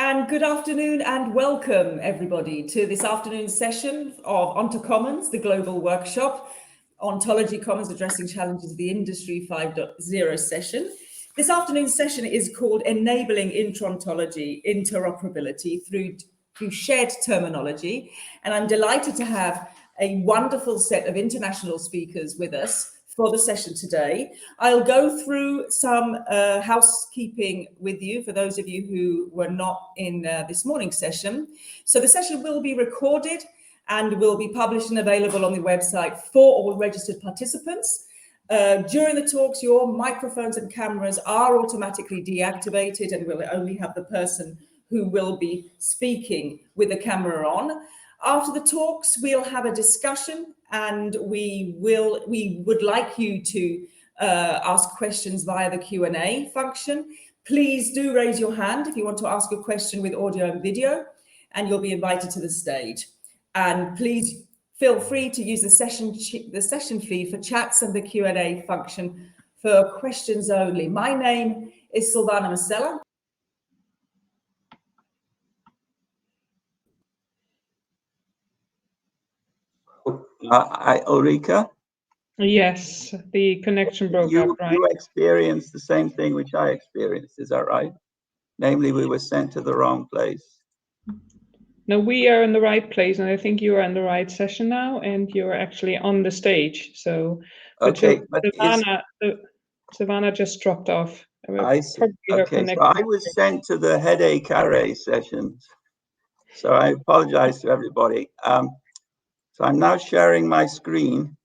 And good afternoon and welcome everybody to this afternoon session of Ontology Commons, the global workshop, Ontology Commons Addressing Challenges of the Industry 5.0 session. This afternoon's session is called Enabling Intra-Ontology Interoperability through Shared Terminology. And I'm delighted to have a wonderful set of international speakers with us for the session today. I'll go through some housekeeping with you for those of you who were not in this morning's session. So the session will be recorded and will be published and available on the website for all registered participants. During the talks, your microphones and cameras are automatically deactivated and will only have the person who will be speaking with the camera on. After the talks, we'll have a discussion and we would like you to ask questions via the Q&A function. Please do raise your hand if you want to ask a question with audio and video, and you'll be invited to the stage. And please feel free to use the session feed for chats and the Q&A function for questions only. My name is Silvana Muscella. Ulrike? Yes, the connection broke up, right? You experienced the same thing which I experienced, is that right? Namely, we were sent to the wrong place. No, we are in the right place, and I think you are in the right session now, and you're actually on the stage. So, okay, but Silvana just dropped off. Okay, so I was sent to the headache array sessions. So I apologize to everybody. So I'm now sharing my screen,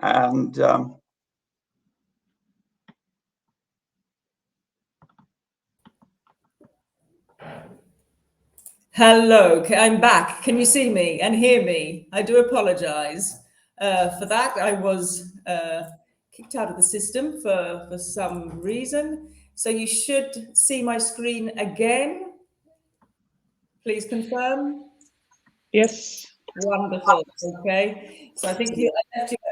and hello, I'm back. Can you see me and hear me? I do apologize for that. I was kicked out of the system for some reason. So you should see my screen again. Please confirm. Yes. Wonderful. Okay. So I think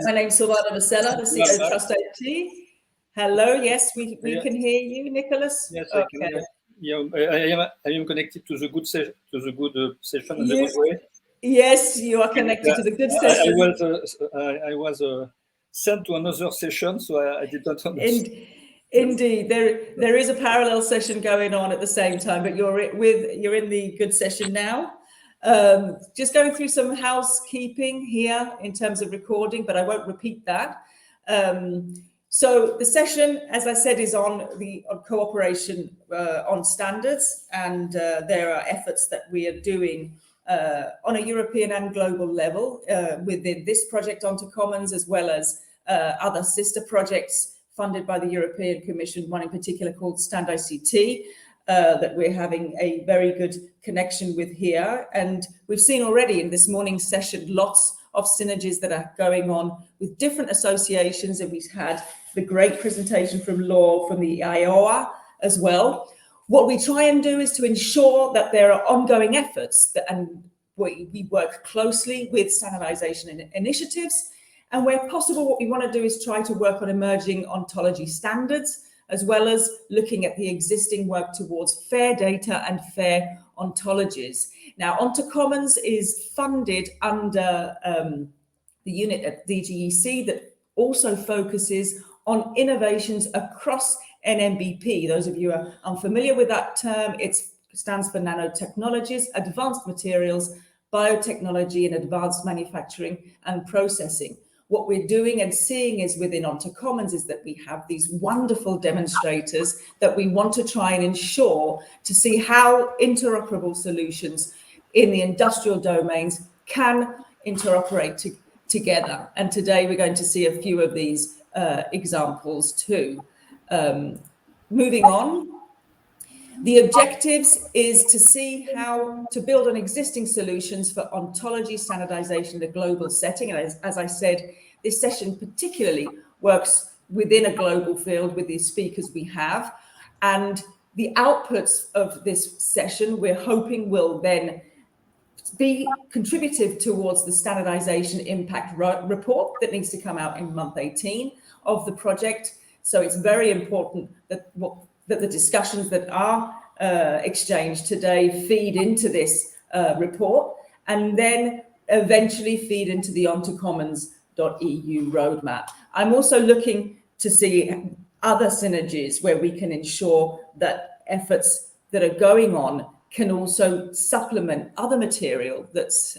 my name's Silvana Muscella, the CEO of Trust IT. Hello. Yes, we can hear you, Nicolas. Yes, okay. I can. Yeah, I am connected to the good session and the good way. Yes, you are connected to the good session. I was sent to another session, so I didn't understand. Indeed, there is a parallel session going on at the same time, but you're in the good session now. Just going through some housekeeping here in terms of recording, but I won't repeat that. So the session, as I said, is on cooperation on standards, and there are efforts that we are doing on a European and global level within this project Ontology Commons, as well as other sister projects funded by the European Commission, one in particular called Standardisation, that we're having a very good connection with here. And we've seen already in this morning's session lots of synergies that are going on with different associations, and we've had the great presentation from Law from the IOA as well. What we try and do is to ensure that there are ongoing efforts and we work closely with standardization initiatives. And where possible, what we want to do is try to work on emerging ontology standards, as well as looking at the existing work towards fair data and fair ontologies. Now, Ontology Commons is funded under the unit at DGEC that also focuses on innovations across NMBP. Those of you who are unfamiliar with that term, it stands for nanotechnologies, advanced materials, biotechnology, and advanced manufacturing and processing. What we're doing and seeing is within Ontology Commons is that we have these wonderful demonstrators that we want to try and ensure to see how interoperable solutions in the industrial domains can interoperate together. And today we're going to see a few of these examples too. Moving on. The objectives is to see how to build on existing solutions for ontology standardization in a global setting. And as I said, this session particularly works within a global field with the speakers we have. And the outputs of this session, we're hoping will then be contributive towards the standardization impact report that needs to come out in month 18 of the project. So it's very important that the discussions that are exchange today feed into this report, and then eventually feed into the ontocommons.eu roadmap. I'm also looking to see other synergies where we can ensure that efforts that are going on can also supplement other material that's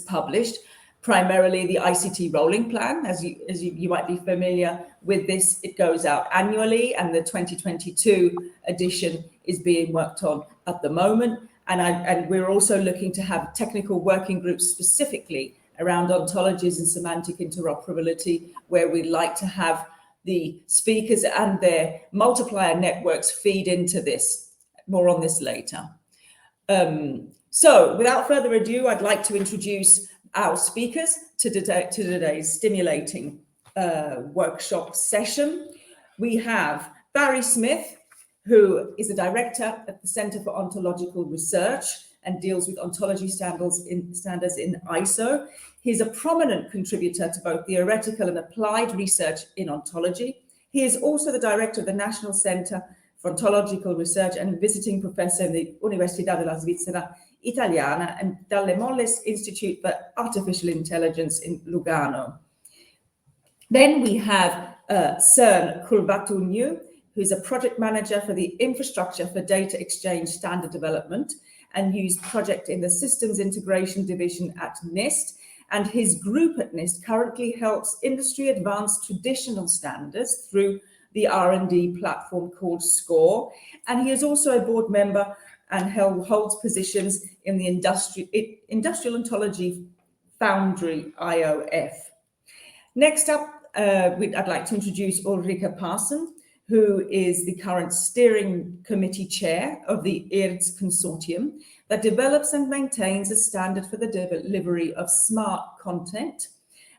published. Primarily the ICT rolling plan, as you might be familiar with this, it goes out annually, and the 2022 edition is being worked on at the moment. And we're also looking to have technical working groups specifically around ontologies and semantic interoperability, where we'd like to have the speakers and their multiplier networks feed into this. More on this later. So without further ado, I'd like to introduce our speakers to today's stimulating workshop session. We have Barry Smith, who is a director at the Center for Ontological Research and deals with ontology standards in ISO. He's a prominent contributor to both theoretical and applied research in ontology. He is also the director of the National Center for Ontological Research and visiting professor in the Università della Svizzera Italiana and Dalle Molles Institute for Artificial Intelligence in Lugano. Then we have Boonserm Kulvatunyou, who's a project manager for the Infrastructure for Data Exchange Standard Development and used project in the Systems Integration Division at NIST. And his group at NIST currently helps industry advance traditional standards through the R&D platform called SCORE. And he is also a board member and holds positions in the Industrial Ontology Foundry, IOF. Next up, I'd like to introduce Ulrike Parson, who is the current steering committee chair of the IRDS consortium that develops and maintains a standard for the delivery of smart content.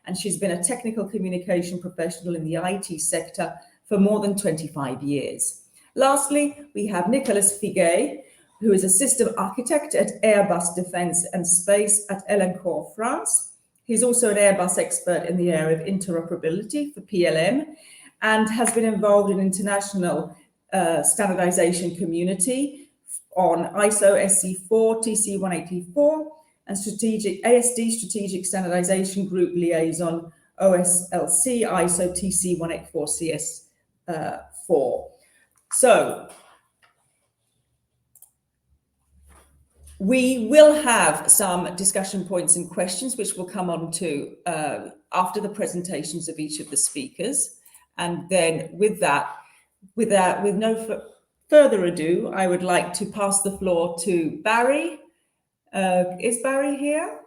And she's been a technical communication professional in the IT sector for more than 25 years. Lastly, we have Nicolas Figay, who is a system architect at Airbus Defence and Space at Elancourt, France. He's also an Airbus expert in the area of interoperability for PLM and has been involved in international standardization community on ISO SC4, TC184, and ASD Strategic Standardization Group Liaison, OSLC, ISO TC184 CS4. So we will have some discussion points and questions, which will come on to after the presentations of each of the speakers. And then with no further ado, I would like to pass the floor to Barry. Is Barry here?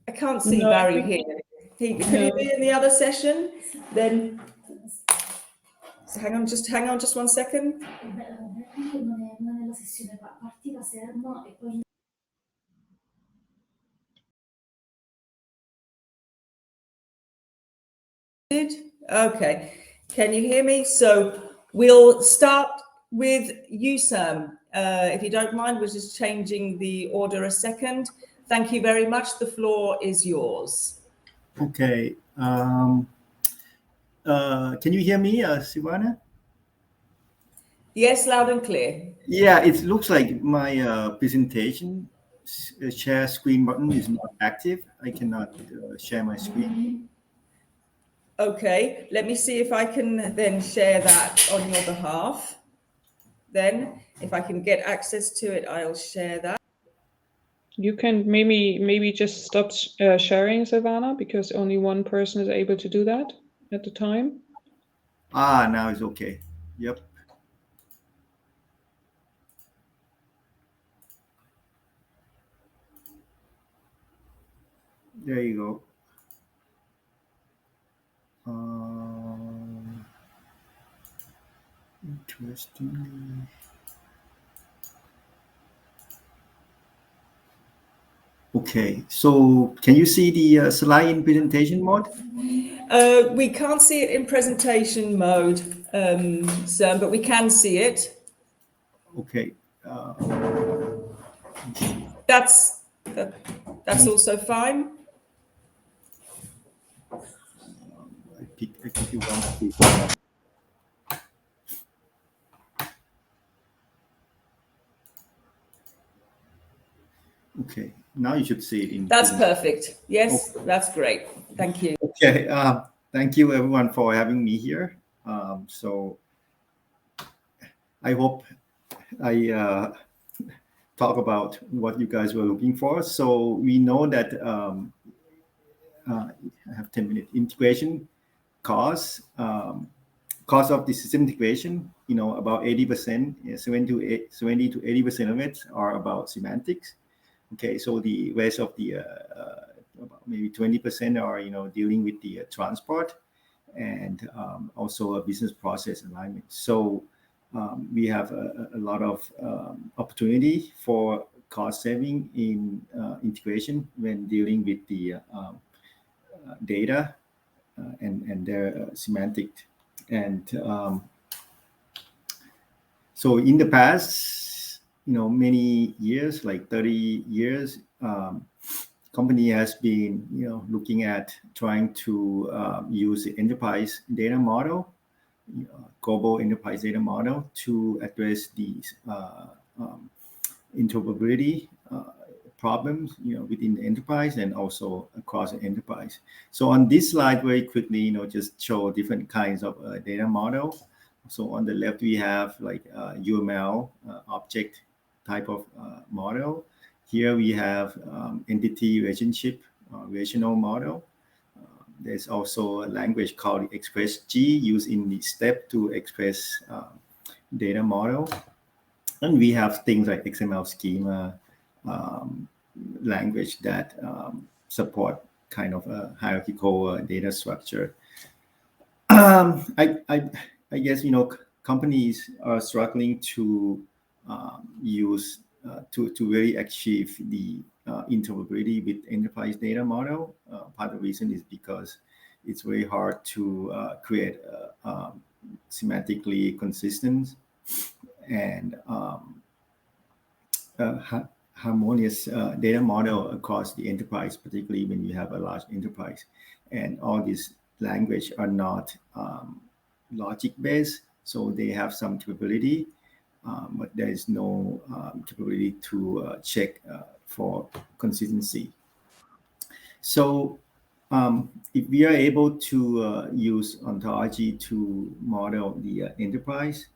I can't see Barry here. Can he be in the other session? Then hang on just 1 second. Okay, can you hear me? So we'll start with you, Sam. If you don't mind, we're just changing the order a second. Thank you very much. The floor is yours. Okay. Can you hear me, Silvana? Yes, loud and clear. Yeah, it looks like my presentation share screen button is not active. I cannot share my screen. Okay, let me see if I can then share that on your behalf. Then, if I can get access to it, I'll share that. You can maybe just stop sharing, Silvana, because only one person is able to do that at the time. Ah, now it's okay. Yep. There you go. Interesting. Okay, so can you see the slide in presentation mode? We can't see it in presentation mode, Sam, but we can see it. Okay. That's also fine. I if you want to. Okay, now you should see it in. That's perfect. Yes, okay. That's great. Thank you. Okay, thank you everyone for having me here. So I hope I talk about what you guys were looking for. So we know that I have 10 minutes. Integration costs, cost of the system integration, about 80%, 70 to 80% of it are about semantics. Okay, so the rest of the about maybe 20% are dealing with the transport and also a business process alignment. So we have a lot of opportunity for cost saving in integration when dealing with the data and their semantic. And so in the past, many years, like 30 years, company has been, looking at trying to use the enterprise data model, global enterprise data model, to address these interoperability problems, within the enterprise and also across the enterprise. So on this slide, very quickly, just show different kinds of data model. So on the left, we have like UML object type of model. Here we have entity relationship relational model. There's also a language called ExpressG used in the step to express data model. And we have things like XML schema, language that support kind of a hierarchical data structure. I guess, companies are struggling to use to really achieve the interoperability with enterprise data model. Part of the reason is because it's very hard to create semantically consistent and harmonious data model across the enterprise, particularly when you have a large enterprise. And all these language are not logic based, so they have some capability, but there is no capability to check for consistency. So if we are able to use ontology to model the enterprise,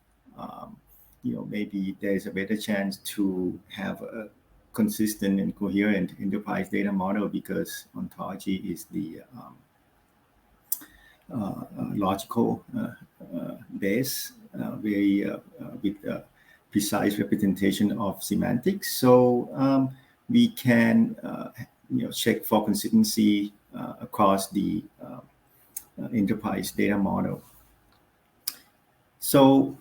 maybe there's a better chance to have a consistent and coherent enterprise data model, because ontology is the logical base, very with precise representation of semantics. So we can check for consistency across the enterprise data model. So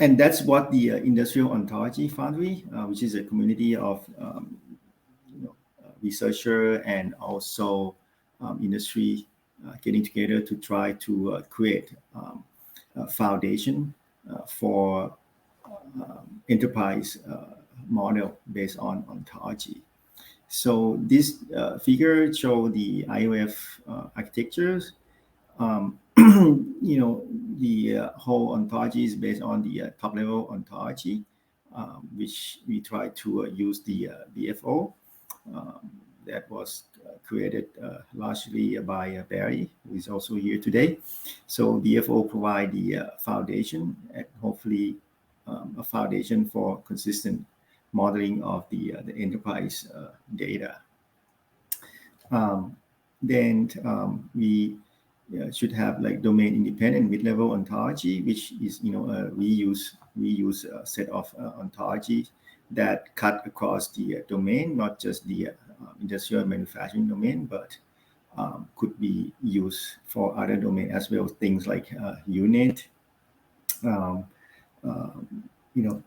and that's what the Industrial Ontology Foundry, which is a community of researcher and also industry getting together to try to create a foundation for enterprise model based on ontology. So this figure shows the IOF architectures. The whole ontology is based on the top-level ontology, which we try to use the BFO that was created largely by Barry, who is also here today. So BFO provide the foundation and hopefully a foundation for consistent modeling of the enterprise data. Then we should have like domain independent mid-level ontology, which is we use a set of ontology that cut across the domain, not just the industrial manufacturing domain, but could be used for other domain as well, things like unit,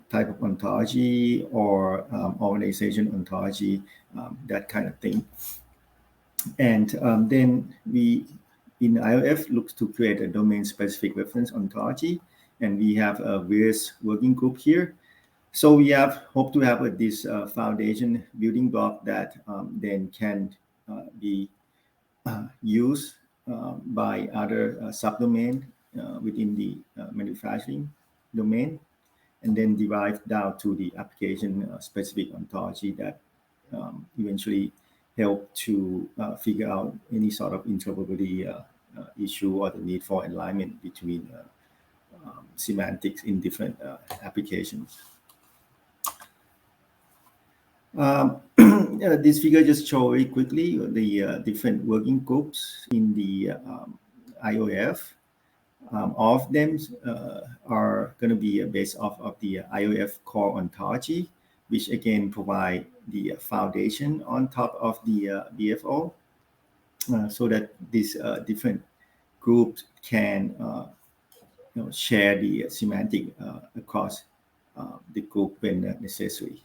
type of ontology, or organization ontology, that kind of thing. And then we in IOF looks to create a domain-specific reference ontology, and we have a various working group here. So we hope to have this foundation building block that then can be used by other subdomain within the manufacturing domain, and then derived down to the application specific ontology that eventually help to figure out any sort of interoperability issue or the need for alignment between semantics in different applications. This figure just shows very quickly the different working groups in the IOF. All of them are going to be based off of the IOF core ontology, which again provide the foundation on top of the BFO, so that these different groups can share the semantic across the group when necessary.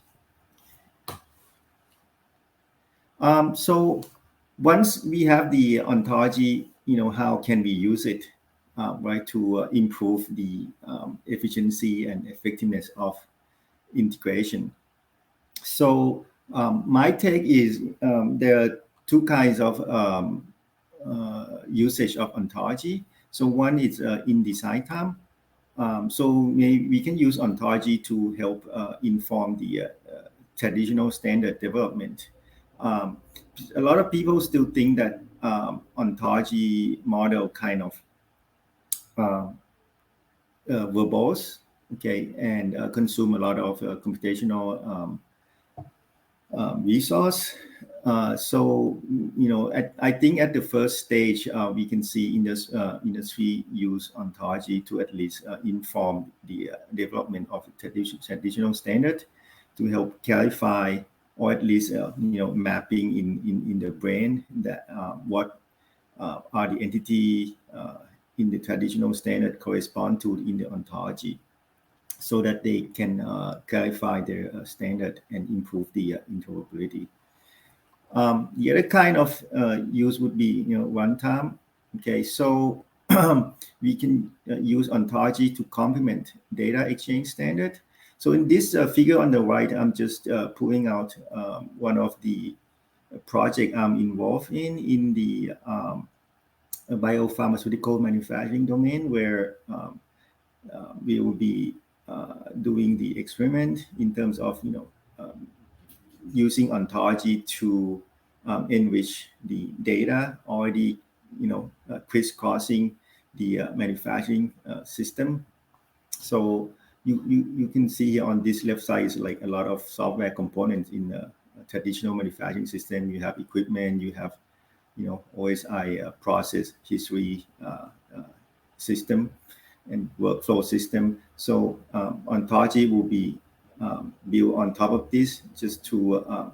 So once we have the ontology, how can we use it, right, to improve the efficiency and effectiveness of integration? So my take is there are two kinds of usage of ontology. So one is in design time. So we can use ontology to help inform the traditional standard development. A lot of people still think that ontology model kind of verbose, okay, and consume a lot of computational resource. So I think at the first stage we can see industry use ontology to at least inform the development of traditional standard, to help clarify or at least mapping in the brain that what are the entity in the traditional standard correspond to in the ontology, so that they can clarify their standard and improve the interoperability. The other kind of use would be runtime. Okay, so we can use ontology to complement data exchange standard. So in this figure on the right, I'm just pulling out one of the project I'm involved in the biopharmaceutical manufacturing domain, where we will be doing the experiment in terms of using ontology to enrich the data already crisscrossing the manufacturing system. So you can see here on this left side is like a lot of software components in a traditional manufacturing system. You have equipment, you have OSI process history system and workflow system. So ontology will be built on top of this, just to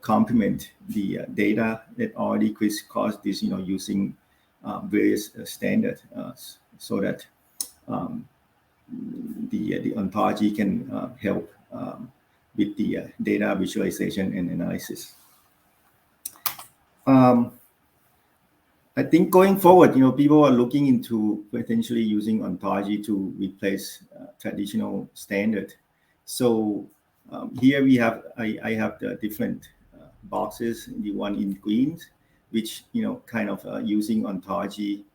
complement the data that already crisscross this, using various standards, so that the ontology can help with the data visualization and analysis. I think going forward, people are looking into potentially using ontology to replace traditional standard. So here we have, I have the different boxes. The one in green, which kind of using ontology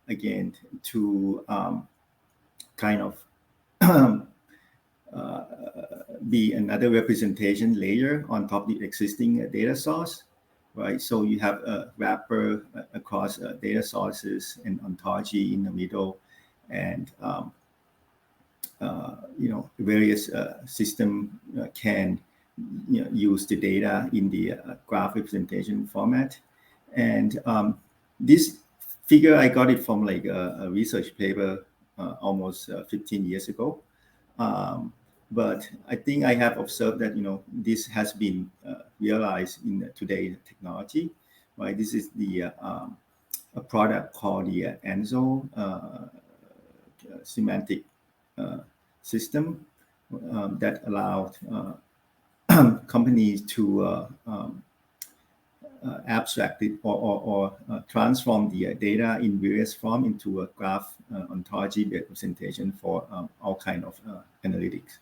again to kind of be another representation layer on top of the existing data source, right? So you have a wrapper across data sources and ontology in the middle, and various system can use the data in the graph representation format. And this figure, I got it from like a research paper almost 15 years ago. But I think I have observed that this has been realized in today's technology, right? This is the a product called the Enzo semantic system that allowed companies to abstract it or transform the data in various form into a graph ontology representation for all kind of analytics,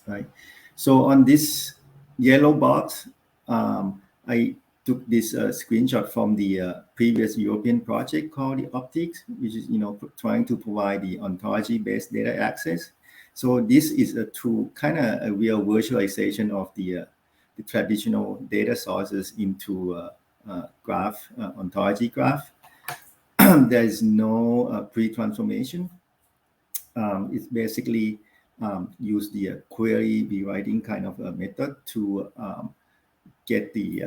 right? So on this yellow box, I took this screenshot from the previous European project called the Optics, which is trying to provide the ontology-based data access. So this is a true kind of a real virtualization of the traditional data sources into graph, ontology graph. There is no pre-transformation. It's basically use the query rewriting kind of a method to get the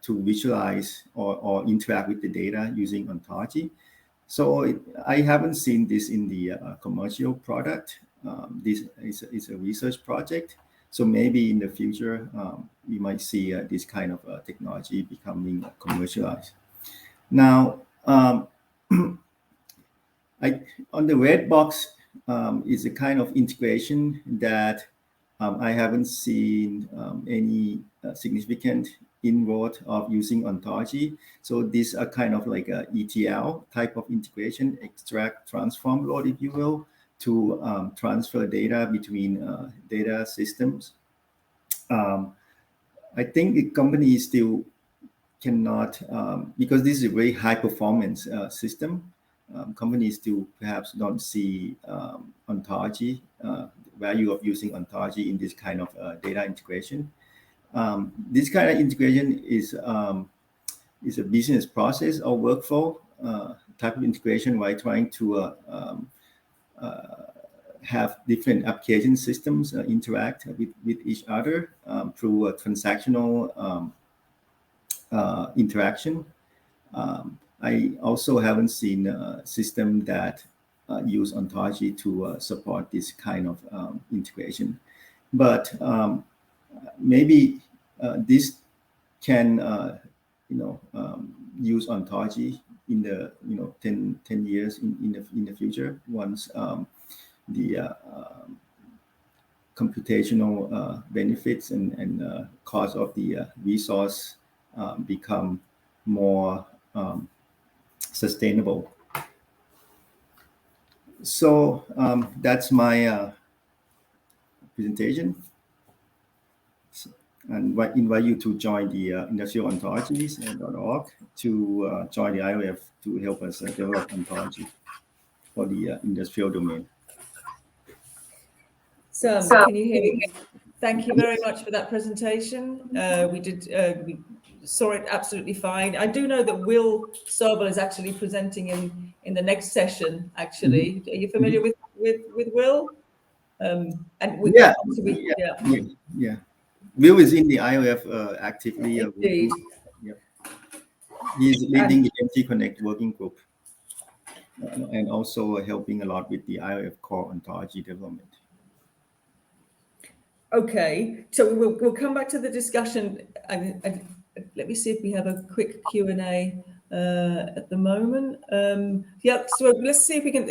to visualize or interact with the data using ontology. So I haven't seen this in the commercial product. This is a research project. So maybe in the future, we might see this kind of technology becoming commercialized. Now, on the red box is a kind of integration that I haven't seen any significant inroad of using ontology. So these are kind of like a ETL type of integration, extract, transform load, if you will, to transfer data between data systems. I think the company still cannot, because this is a very high performance system, companies still perhaps don't see ontology, value of using ontology in this kind of data integration. This kind of integration is a business process or workflow type of integration, while trying to have different application systems interact with each other through a transactional interaction. I also haven't seen a system that use ontology to support this kind of integration. But maybe this can use ontology in the 10 years in the future, once the computational benefits and cost of the resource become more sustainable. So that's my presentation. And I invite you to join the industrialontologies.org to join the IOF to help us develop ontology for the industrial domain. So, can you hear me? Thank you very much for that presentation. We saw it absolutely fine. I do know that Will Sobel is actually presenting in the next session. Actually, are you familiar with Will? Yeah. Will is in the IOF actively. Indeed. He's leading the MT Connect working group and also helping a lot with the IOF core ontology development. Okay, so we'll come back to the discussion. Let me see if we have a quick Q&A at the moment. So let's see if we can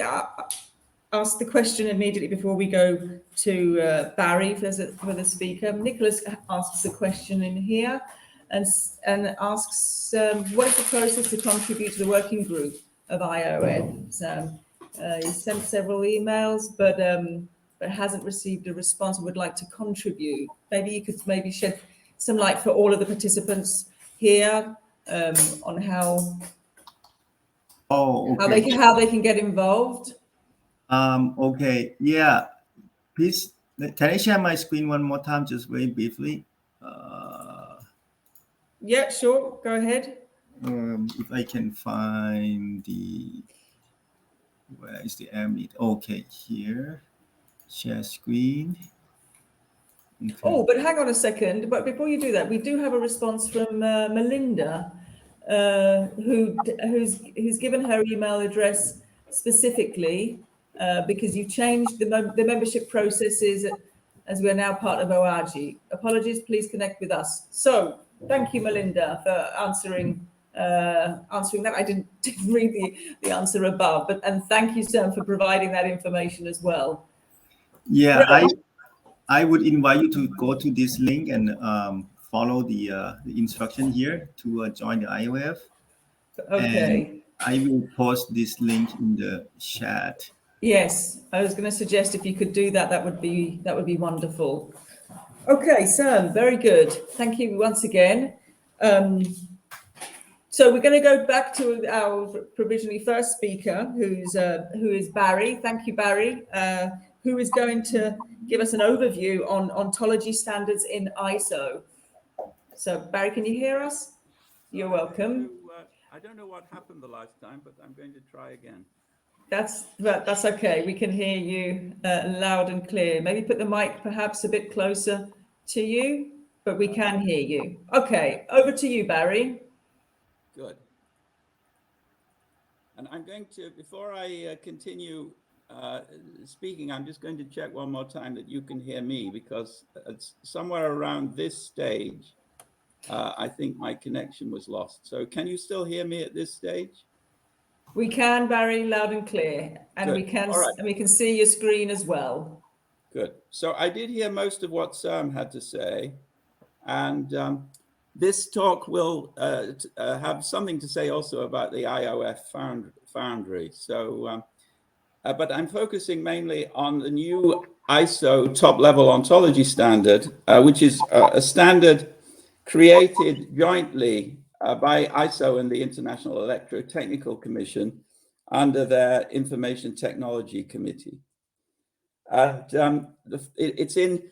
ask the question immediately before we go to Barry for the speaker. Nicolas asks a question in here and asks, what is the process to contribute to the working group of IOF? So he sent several emails, but hasn't received a response and would like to contribute. Maybe you could shed some light for all of the participants here on how they can get involved. Okay, yeah. Please, can I share my screen one more time, just very briefly? Yeah, sure. Go ahead. If I can find where is the Amit? Okay, here. Share screen. Okay. Oh, but hang on a second. But before you do that, we do have a response from Melinda, who's given her email address specifically because you changed the membership processes as we are now part of ORG. Apologies, please connect with us. So thank you, Melinda, for answering that. I didn't read the answer above, and thank you, Sam, for providing that information as well. Yeah, I would invite you to go to this link and follow the instruction here to join the IOF. Okay. And I will post this link in the chat. Yes, I was going to suggest if you could do that, that would be wonderful. Okay, Sam, very good. Thank you once again. So we're going to go back to our provisionally first speaker, who is Barry. Thank you, Barry, who is going to give us an overview on ontology standards in ISO. So Barry, can you hear us? You're welcome. I don't know what happened the last time, but I'm going to try again. That's okay. We can hear you loud and clear. Maybe put the mic perhaps a bit closer to you, but we can hear you. Okay, over to you, Barry. Good. And I'm going to, before I continue speaking, I'm just going to check one more time that you can hear me, because it's somewhere around this stage, I think my connection was lost. So can you still hear me at this stage? We can, Barry, loud and clear, and we can see your screen as well. Good. So I did hear most of what Sam had to say, and this talk will have something to say also about the IOF Foundry. So, but I'm focusing mainly on the new ISO top-level ontology standard, which is a standard created jointly by ISO and the International Electrotechnical Commission under their Information Technology Committee. And it's in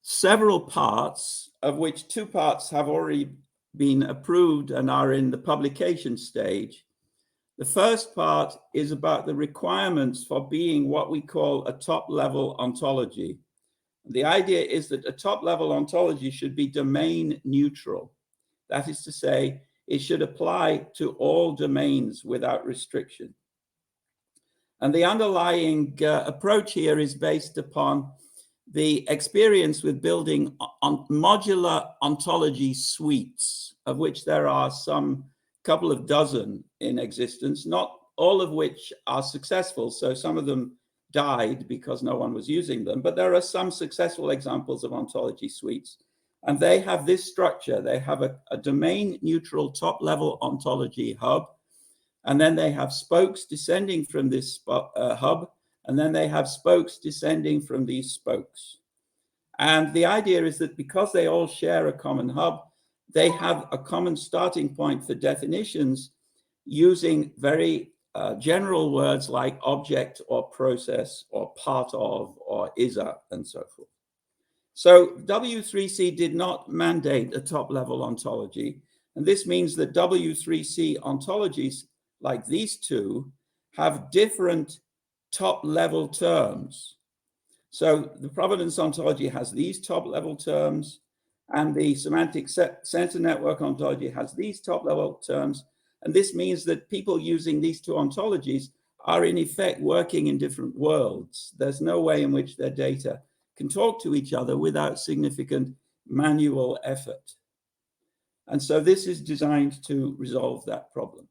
several parts, of which 2 parts have already been approved and are in the publication stage. The first part is about the requirements for being what we call a top-level ontology. The idea is that a top-level ontology should be domain neutral. That is to say, it should apply to all domains without restriction. And the underlying approach here is based upon the experience with building modular ontology suites, of which there are some couple of dozen in existence, not all of which are successful. So some of them died because no one was using them, but there are some successful examples of ontology suites. And they have this structure. They have a domain neutral top-level ontology hub, and then they have spokes descending from this hub, and then they have spokes descending from these spokes. And the idea is that because they all share a common hub, they have a common starting point for definitions using very general words like object or process or part of or is-a and so forth. So W3C did not mandate a top-level ontology. And this means that W3C ontologies like these two have different top-level terms. So the provenance ontology has these top-level terms, and the semantic center network ontology has these top-level terms. And this means that people using these two ontologies are in effect working in different worlds. There's no way in which their data can talk to each other without significant manual effort. And so this is designed to resolve that problem.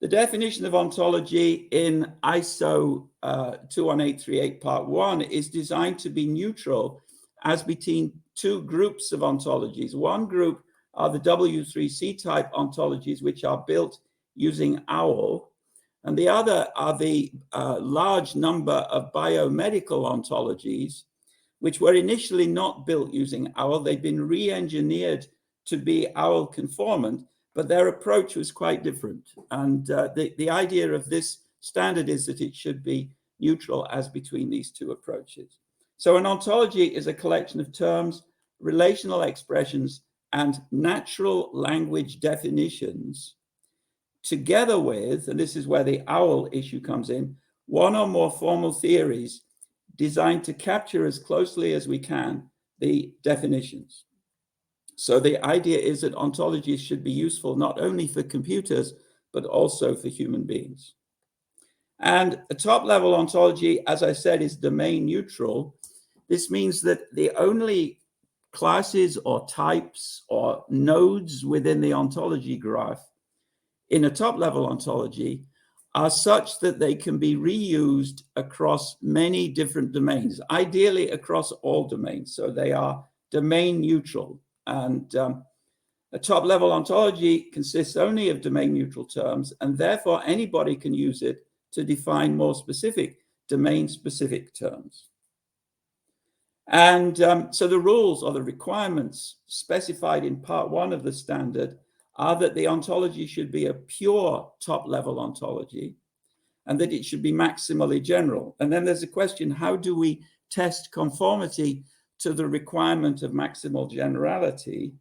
The definition of ontology in ISO 21838 Part 1 is designed to be neutral as between 2 groups of ontologies. One group are the W3C type ontologies, which are built using OWL, and the other are the large number of biomedical ontologies, which were initially not built using OWL. They've been re-engineered to be OWL conformant, but their approach was quite different. And the idea of this standard is that it should be neutral as between these 2 approaches. So an ontology is a collection of terms, relational expressions, and natural language definitions, together with, and this is where the OWL issue comes in, 1 or more formal theories designed to capture as closely as we can the definitions. So the idea is that ontologies should be useful not only for computers, but also for human beings. And a top-level ontology, as I said, is domain neutral. This means that the only classes or types or nodes within the ontology graph in a top-level ontology are such that they can be reused across many different domains, ideally across all domains. So they are domain neutral. And a top-level ontology consists only of domain neutral terms, and therefore anybody can use it to define more specific domain-specific terms. And so the rules or the requirements specified in Part 1 of the standard are that the ontology should be a pure top-level ontology and that it should be maximally general. And then there's a question, how do we test conformity to the requirement of maximal generality?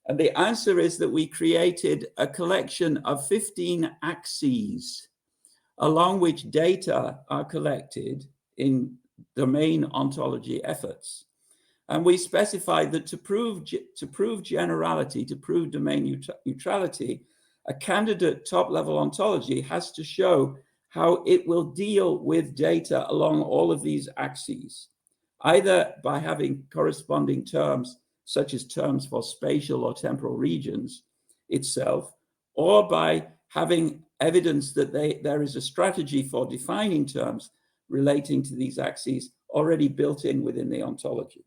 And the answer is that we created a collection of 15 axes along which data are collected in domain ontology efforts. And we specified that to prove generality, to prove domain neutrality, a candidate top-level ontology has to show how it will deal with data along all of these axes, either by having corresponding terms, such as terms for spatial or temporal regions itself, or by having evidence that there is a strategy for defining terms relating to these axes already built in within the ontology.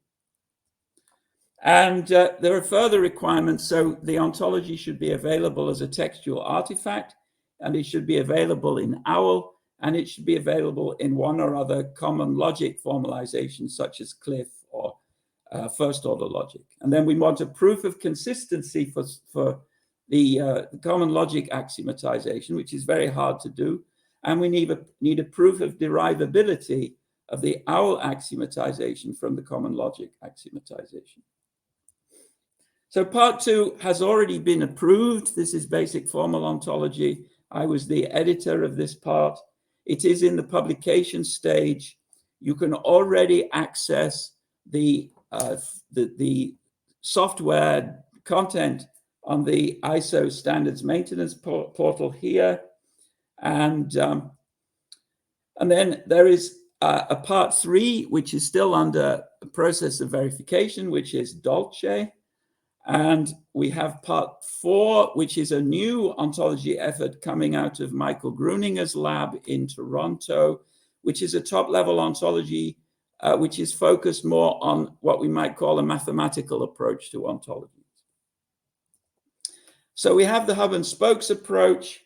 And there are further requirements. So the ontology should be available as a textual artifact, and it should be available in OWL, and it should be available in one or other common logic formalization, such as CLIF or first order logic. And then we want a proof of consistency for the common logic axiomatization, which is very hard to do. And we need a proof of derivability of the OWL axiomatization from the common logic axiomatization. So part 2 has already been approved. This is basic formal ontology. I was the editor of this part. It is in the publication stage. You can already access the software content on the ISO standards maintenance portal here. And then there is a part 3, which is still under the process of verification, which is Dolce. And we have part 4, which is a new ontology effort coming out of Michael Gruninger's lab in Toronto, which is a top-level ontology, which is focused more on what we might call a mathematical approach to ontologies. So we have the hub and spokes approach.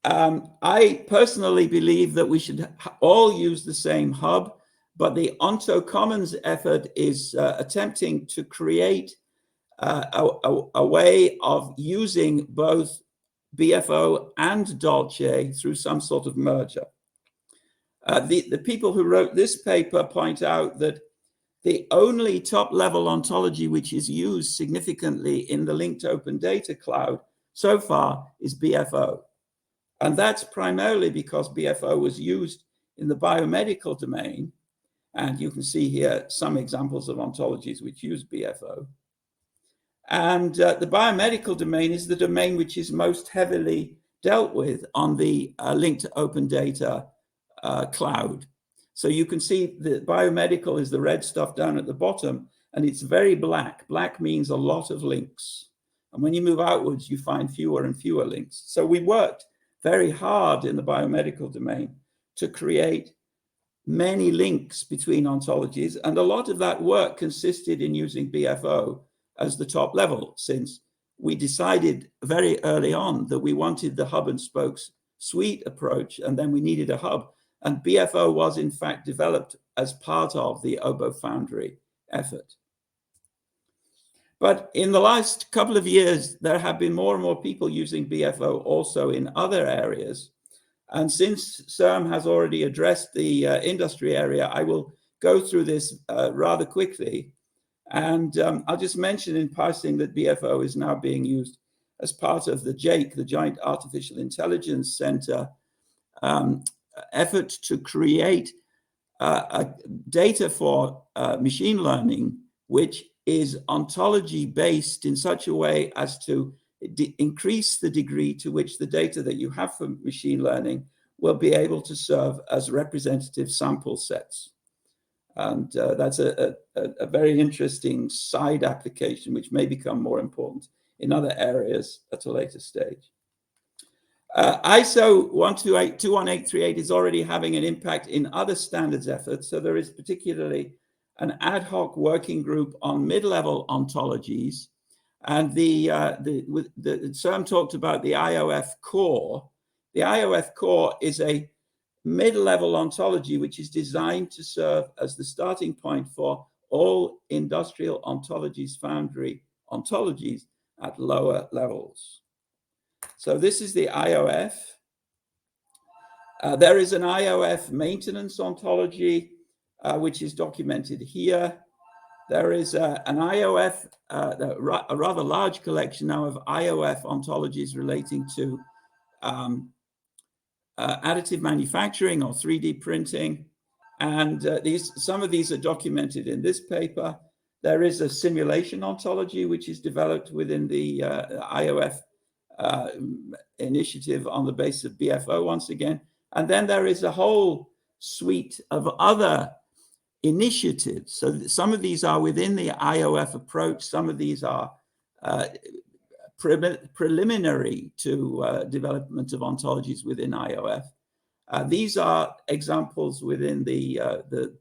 I personally believe that we should all use the same hub, but the Ontology Commons effort is attempting to create a way of using both BFO and Dolce through some sort of merger. The people who wrote this paper point out that the only top-level ontology which is used significantly in the linked open data cloud so far is BFO. And that's primarily because BFO was used in the biomedical domain. And you can see here some examples of ontologies which use BFO. And the biomedical domain is the domain which is most heavily dealt with on the linked open data cloud. So you can see the biomedical is the red stuff down at the bottom, and it's very black. Black means a lot of links. And when you move outwards, you find fewer and fewer links. So we worked very hard in the biomedical domain to create many links between ontologies. And a lot of that work consisted in using BFO as the top level, since we decided very early on that we wanted the hub and spokes suite approach, and then we needed a hub. And BFO was in fact developed as part of the Obo Foundry effort. But in the last couple of years, there have been more and more people using BFO also in other areas. And since CERM has already addressed the industry area, I will go through this rather quickly. And I'll just mention in passing that BFO is now being used as part of the JAIC, the Joint Artificial Intelligence Center, effort to create data for machine learning, which is ontology based in such a way as to increase the degree to which the data that you have for machine learning will be able to serve as representative sample sets. And that's a very interesting side application, which may become more important in other areas at a later stage. ISO 21838 is already having an impact in other standards efforts. So there is particularly an ad hoc working group on mid-level ontologies. And the CERM talked about the IOF core. The IOF core is a mid-level ontology which is designed to serve as the starting point for all industrial ontologies foundry ontologies. at lower levels. So this is the IOF. There is an IOF maintenance ontology, which is documented here. There is an IOF, a rather large collection now of IOF ontologies relating to additive manufacturing or 3D printing. And some of these are documented in this paper. There is a simulation ontology, which is developed within the IOF initiative on the basis of BFO once again. And then there is a whole suite of other initiatives. So some of these are within the IOF approach. Some of these are preliminary to development of ontologies within IOF. These are examples within the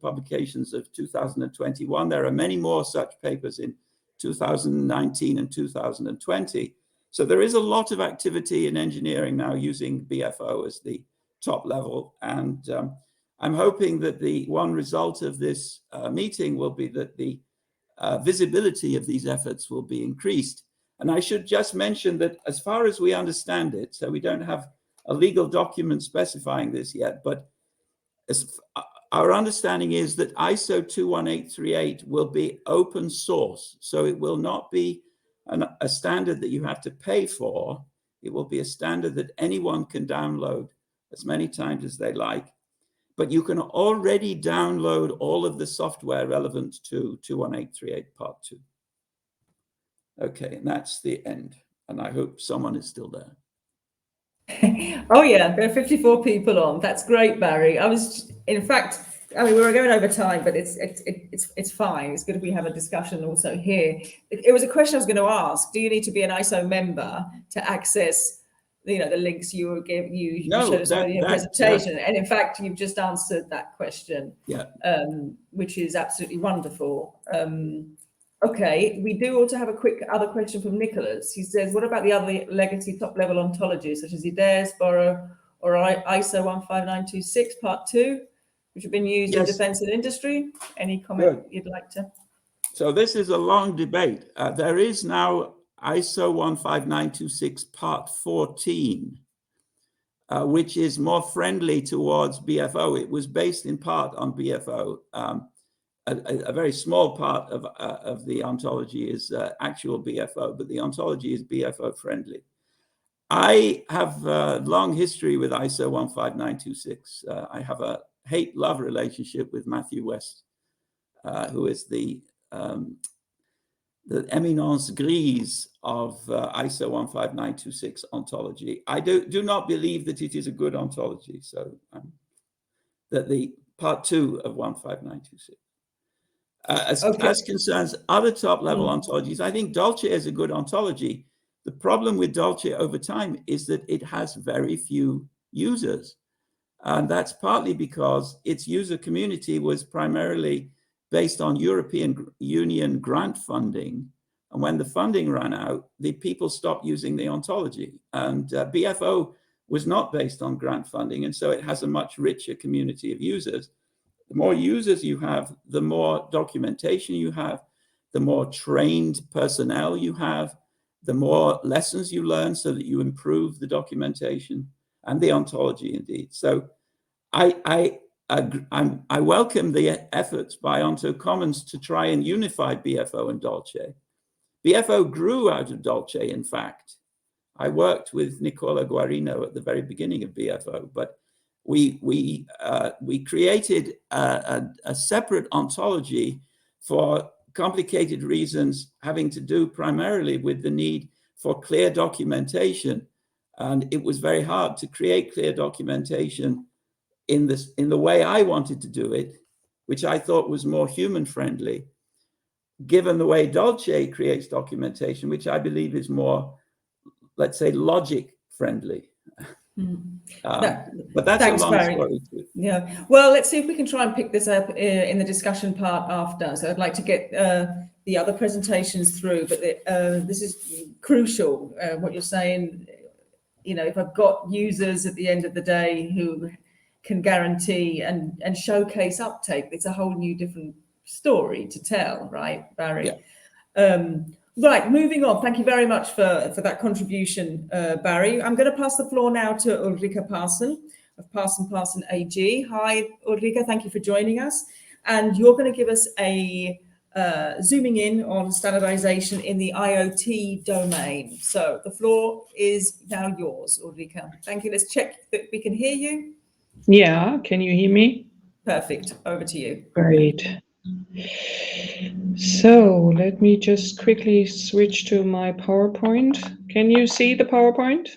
publications of 2021. There are many more such papers in 2019 and 2020. So there is a lot of activity in engineering now using BFO as the top level. And I'm hoping that the one result of this meeting will be that the visibility of these efforts will be increased. And I should just mention that as far as we understand it, so we don't have a legal document specifying this yet, but our understanding is that ISO 21838 will be open source. So it will not be a standard that you have to pay for. It will be a standard that anyone can download as many times as they like. But you can already download all of the software relevant to 21838 Part 2. Okay, and that's the end. And I hope someone is still there. Oh yeah, there are 54 people on. That's great, Barry. In fact, I mean, we were going over time, but it's fine. It's good if we have a discussion also here. It was a question I was going to ask. Do you need to be an ISO member to access, the links you showed us in your presentation? And in fact, you've just answered that question. Yeah. Which is absolutely wonderful. Okay, we do also have a quick other question from Nicolas. He says, what about the other legacy top-level ontologies, such as IDEAS, Borrow, or ISO 15926 Part 2, which have been used in defense and industry? Any comment you'd like to? So this is a long debate. There is now ISO 15926 Part 14, which is more friendly towards BFO. It was based in part on BFO. A very small part of the ontology is actual BFO, but the ontology is BFO friendly. I have a long history with ISO 15926. I have a hate-love relationship with Matthew West, who is the eminence grise of ISO 15926 ontology. I do not believe that it is a good ontology, so that the Part 2 of 15926. As concerns other top-level ontologies, I think Dolce is a good ontology. The problem with Dolce over time is that it has very few users. And that's partly because its user community was primarily based on European Union grant funding. And when the funding ran out, the people stopped using the ontology. And BFO was not based on grant funding. And so it has a much richer community of users. The more users you have, the more documentation you have, the more trained personnel you have, the more lessons you learn so that you improve the documentation and the ontology indeed. So I welcome the efforts by Ontology Commons to try and unify BFO and Dolce. BFO grew out of Dolce, in fact. I worked with Nicola Guarino at the very beginning of BFO, but we created a separate ontology for complicated reasons having to do primarily with the need for clear documentation. And it was very hard to create clear documentation in the way I wanted to do it, which I thought was more human friendly, given the way Dolce creates documentation, which I believe is more, let's say, logic friendly. But that's a long story too. Yeah. Well, let's see if we can try and pick this up in the discussion part after. So I'd like to get the other presentations through, but this is crucial. What you're saying, if I've got users at the end of the day who can guarantee and showcase uptake, it's a whole new different story to tell, right, Barry? Yeah. Right, moving on. Thank you very much for that contribution, Barry. I'm going to pass the floor now to Ulrike Parson of Parson AG. Hi, Ulrike, thank you for joining us. And you're going to give us a zooming in on standardization in the IoT domain. So the floor is now yours, Ulrike. Thank you. Let's check that we can hear you. Yeah, can you hear me? Perfect. Over to you. Great. So let me just quickly switch to my PowerPoint. Can you see the PowerPoint,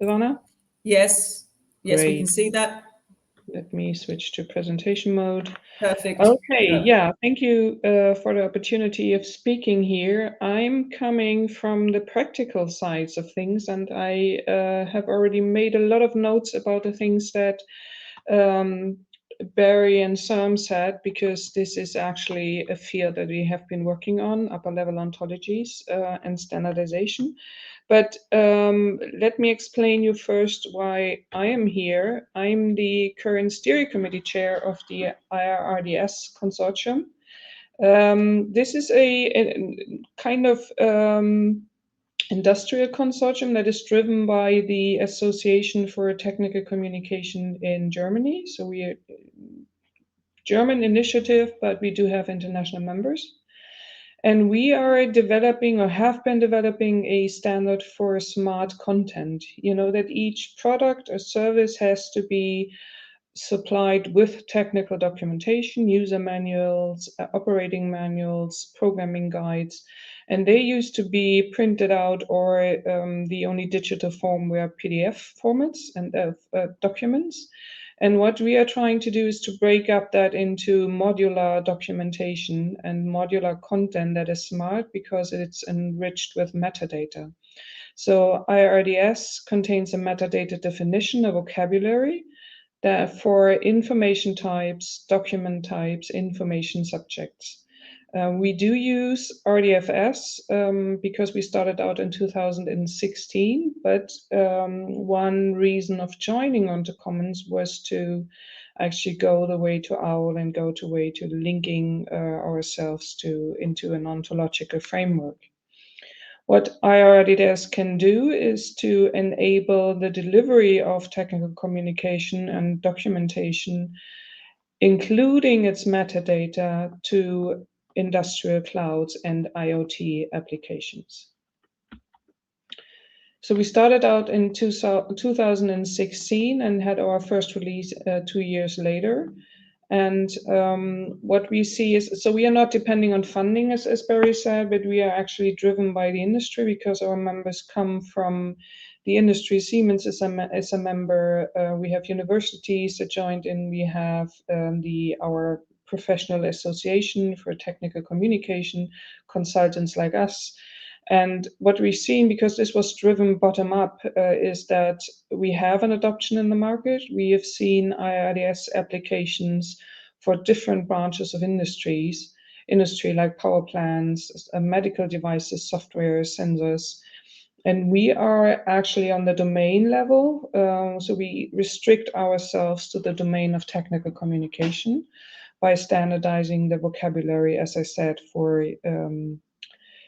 Silvana? Yes. Yes, we can Great. see that. Let me switch to presentation mode. Perfect. Okay, yeah, thank you for the opportunity of speaking here. I'm coming from the practical sides of things, and I have already made a lot of notes about the things that Barry and Sam said, because this is actually a field that we have been working on, upper level ontologies and standardization. But let me explain you first why I am here. I'm the current steering committee chair of the IRRDS consortium. This is a kind of industrial consortium that is driven by the Association for Technical Communication in Germany. So we are a German initiative, but we do have international members. And we are developing or have been developing a standard for smart content. You know, that each product or service has to be supplied with technical documentation, user manuals, operating manuals, programming guides. And they used to be printed out, or the only digital form were PDF formats and documents. And what we are trying to do is to break up that into modular documentation and modular content that is smart because it's enriched with metadata. So IRDS contains a metadata definition, a vocabulary that for information types, document types, information subjects. We do use RDFS because we started out in 2016, but one reason of joining Ontology Commons was to actually go the way to OWL and go the way to linking ourselves into an ontological framework. What IRDS can do is to enable the delivery of technical communication and documentation, including its metadata, to industrial clouds and IoT applications. So we started out in 2016 and had our first release 2 years later. And what we see is, so we are not depending on funding, as Barry said, but we are actually driven by the industry because our members come from the industry. Siemens is a member. We have universities that joined in. We have our professional association for technical communication, consultants like us. And what we've seen, because this was driven bottom up, is that we have an adoption in the market. We have seen IRDS applications for different branches of industry like power plants, medical devices, software, sensors. And we are actually on the domain level. So we restrict ourselves to the domain of technical communication by standardizing the vocabulary, as I said, for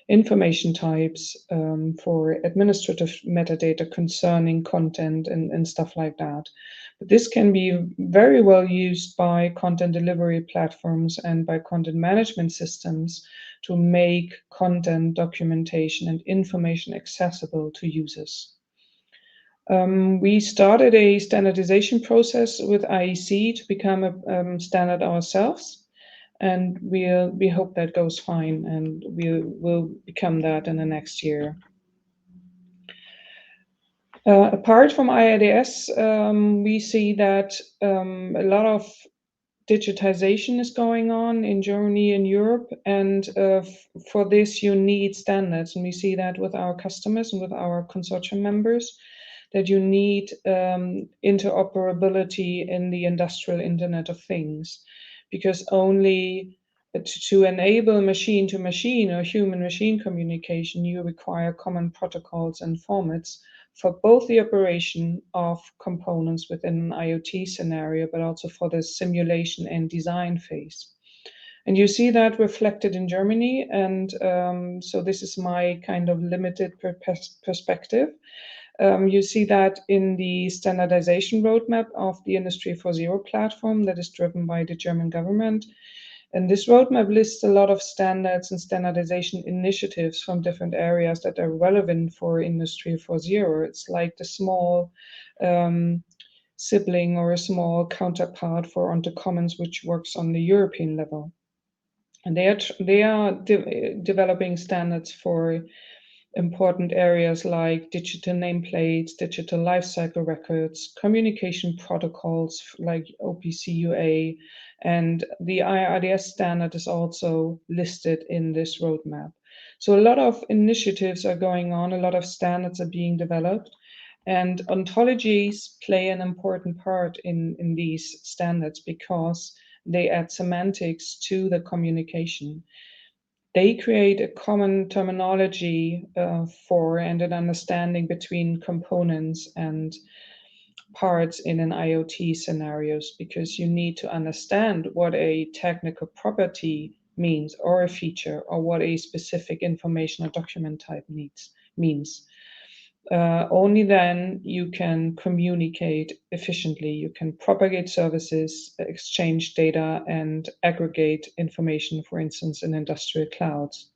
information types, for administrative metadata concerning content and stuff like that. But this can be very well used by content delivery platforms and by content management systems to make content documentation and information accessible to users. We started a standardization process with IEC to become a standard ourselves. And we hope that goes fine, and we will become that in the next year. Apart from IRDS, we see that a lot of digitization is going on in Germany and Europe, and for this you need standards. And we see that with our customers and with our consortium members, that you need interoperability in the industrial Internet of Things. Because only to enable machine-to-machine or human-machine communication, you require common protocols and formats for both the operation of components within an IoT scenario, but also for the simulation and design phase. And you see that reflected in Germany. And so this is my kind of limited perspective. You see that in the standardization roadmap of the Industry 4.0 platform that is driven by the German government. And this roadmap lists a lot of standards and standardization initiatives from different areas that are relevant for Industry 4.0. It's like the small sibling or a small counterpart for Ontology Commons, which works on the European level. And they are developing standards for important areas like digital nameplates, digital lifecycle records, communication protocols like OPC-UA, and the IRDS standard is also listed in this roadmap. So a lot of initiatives are going on, a lot of standards are being developed, and ontologies play an important part in these standards because they add semantics to the communication. They create a common terminology for and an understanding between components and parts in an IoT scenarios, because you need to understand what a technical property means or a feature, or what a specific information or document type means. Only then you can communicate efficiently. You can propagate services, exchange data, and aggregate information, for instance, in industrial clouds.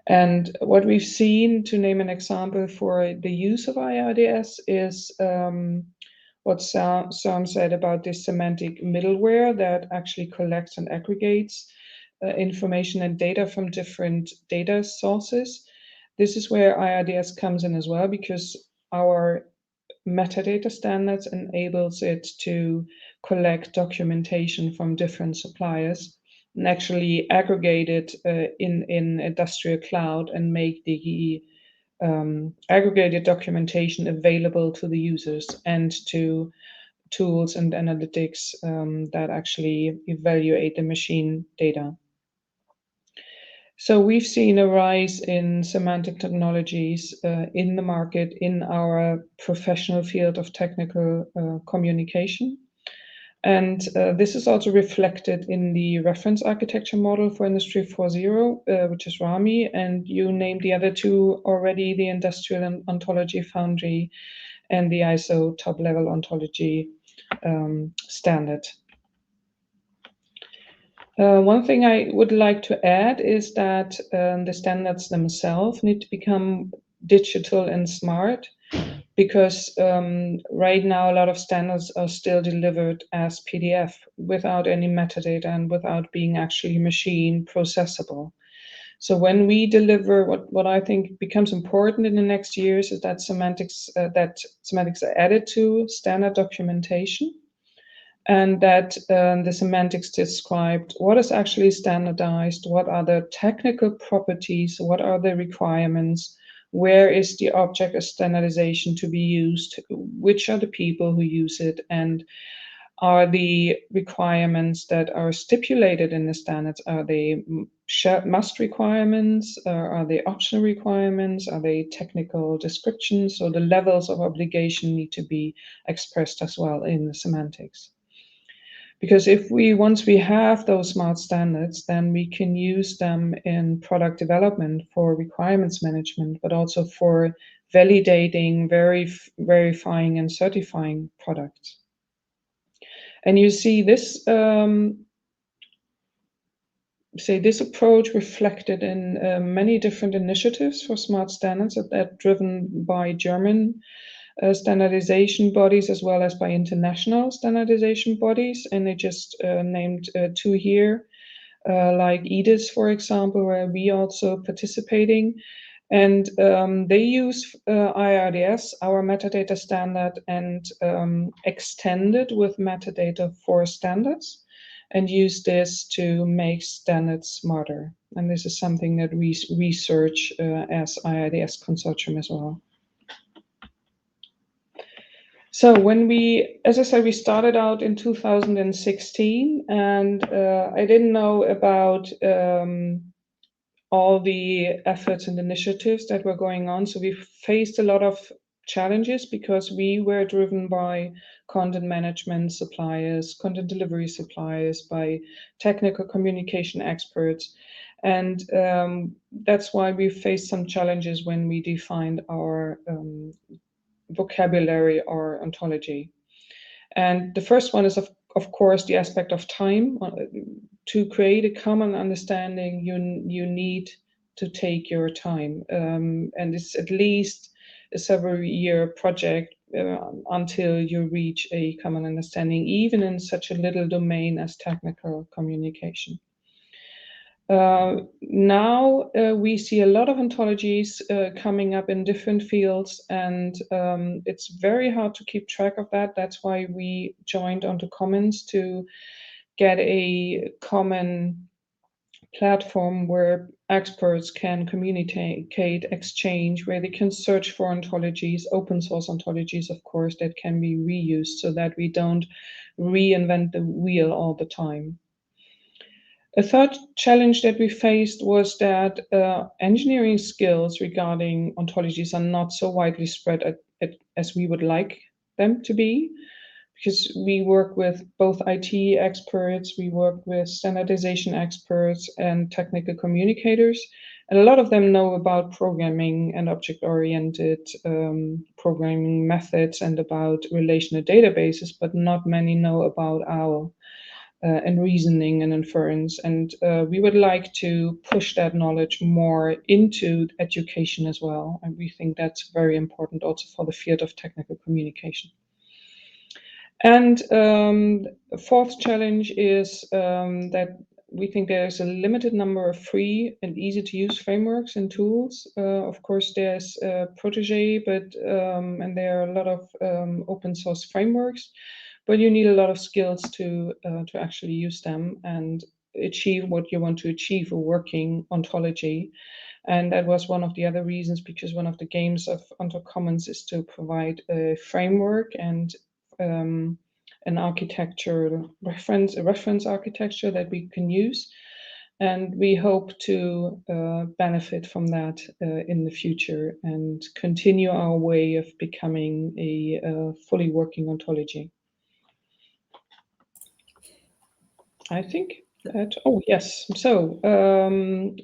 And what we've seen, to name an example for the use of IRDS, is what Sam said about this semantic middleware that actually collects and aggregates information and data from different data sources. This is where IRDS comes in as well, because our metadata standards enables it to collect documentation from different suppliers and actually aggregate it in industrial cloud and make the aggregated documentation available to the users and to tools and analytics that actually evaluate the machine data. So we've seen a rise in semantic technologies in the market in our professional field of technical communication. And this is also reflected in the reference architecture model for Industry 4.0, which is RAMI. And you named the other two already, the Industrial Ontology Foundry and the ISO top-level ontology standard. One thing I would like to add is that the standards themselves need to become digital and smart, because right now a lot of standards are still delivered as PDF without any metadata and without being actually machine processable. So when we deliver, what I think becomes important in the next years is that semantics are added to standard documentation, and that the semantics described what is actually standardized, what are the technical properties, what are the requirements, where is the object of standardization to be used, which are the people who use it, and are the requirements that are stipulated in the standards, are they must requirements, are they optional requirements, are they technical descriptions? So the levels of obligation need to be expressed as well in the semantics. Because once we have those smart standards, then we can use them in product development for requirements management, but also for validating, verifying, and certifying products. And you see this, this approach reflected in many different initiatives for smart standards that are driven by German standardization bodies as well as by international standardization bodies. And they just named two here, like EDIS, for example, where we also participating. And they use IRDS, our metadata standard, and extend it with metadata for standards, and use this to make standards smarter. And this is something that we research as IRDS consortium as well. So when as I said, we started out in 2016, and I didn't know about all the efforts and initiatives that were going on. So we faced a lot of challenges because we were driven by content management suppliers, content delivery suppliers, by technical communication experts. And that's why we faced some challenges when we defined our vocabulary or ontology. And the first one is, of course, the aspect of time. To create a common understanding, you need to take your time. And it's at least a several-year project until you reach a common understanding, even in such a little domain as technical communication. Now we see a lot of ontologies coming up in different fields, and it's very hard to keep track of that. That's why we joined Ontology Commons to get a common platform where experts can communicate, exchange, where they can search for ontologies, open source ontologies, of course, that can be reused so that we don't reinvent the wheel all the time. A third challenge that we faced was that engineering skills regarding ontologies are not so widely spread as we would like them to be, because we work with both IT experts, we work with standardization experts and technical communicators, and a lot of them know about programming and object-oriented programming methods and about relational databases, but not many know about OWL. And reasoning and inference. And we would like to push that knowledge more into education as well. And we think that's very important also for the field of technical communication. And the fourth challenge is that we think there's a limited number of free and easy to use frameworks and tools. Of course, there's Protégé, but and there are a lot of open source frameworks. But you need a lot of skills to actually use them and achieve what you want to achieve, a working ontology. And that was one of the other reasons, because one of the games of Ontology Commons is to provide a framework and an architecture a reference architecture that we can use. And we hope to benefit from that in the future and continue our way of becoming a fully working ontology. I think that, oh yes, so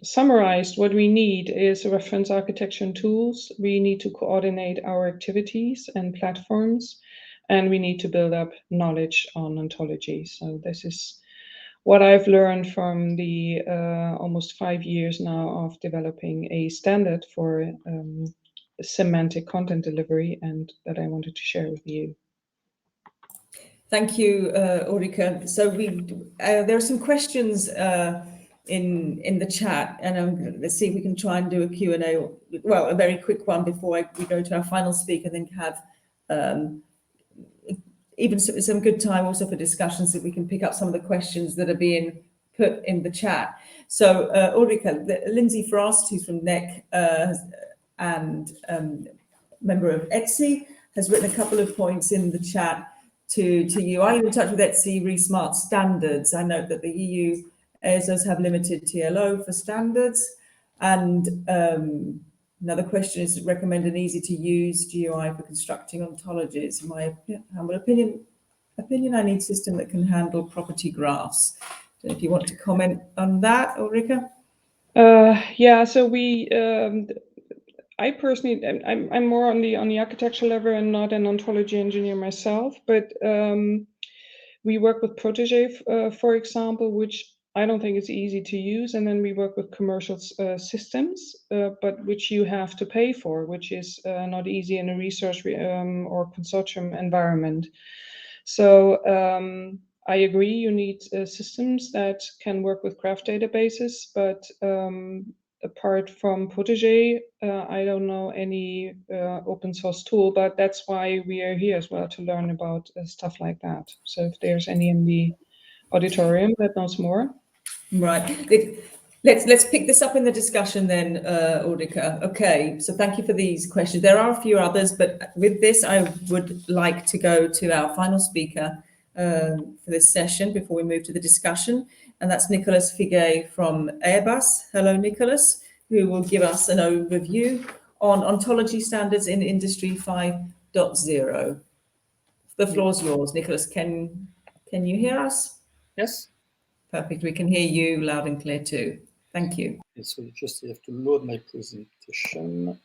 summarized, what we need is a reference architecture and tools. We need to coordinate our activities and platforms, and we need to build up knowledge on ontology. So this is what I've learned from the almost 5 years now of developing a standard for semantic content delivery, and that I wanted to share with you. Thank you, Ulrike. So there are some questions in the chat, and let's see if we can try and do a Q&A. Well, a very quick one before we go to our final speaker, then have even some good time also for discussions, that we can pick up some of the questions that are being put in the chat. So Ulrike, Lindsay Frost, who's from NEC and member of ETSI, has written a couple of points in the chat to you. Are you in touch with ETSI re-smart standards? I note that the EU ESOs have limited TLO for standards. And another question is, recommend an easy to use GUI for constructing ontologies. In my humble opinion, I need a system that can handle property graphs. So if you want to comment on that, Ulrike? Yeah, so I personally, I'm more on the architecture level and not an ontology engineer myself, but we work with Protégé, for example, which I don't think is easy to use. And then we work with commercial systems, but which you have to pay for, which is not easy in a research or consortium environment. So I agree, you need systems that can work with graph databases, but apart from Protégé, I don't know any open source tool, but that's why we are here as well, to learn about stuff like that. So if there's any in the auditorium that knows more. Right. Let's pick this up in the discussion then, Ulrike. Okay, so thank you for these questions. There are a few others, but with this, I would like to go to our final speaker for this session before we move to the discussion. And that's Nicolas Figay from Airbus. Hello, Nicolas, who will give us an overview on ontology standards in Industry 5.0. The floor's yours, Nicolas. Can you hear us? Yes. Perfect. We can hear you loud and clear too. Thank you. Okay, so you just have to load my presentation.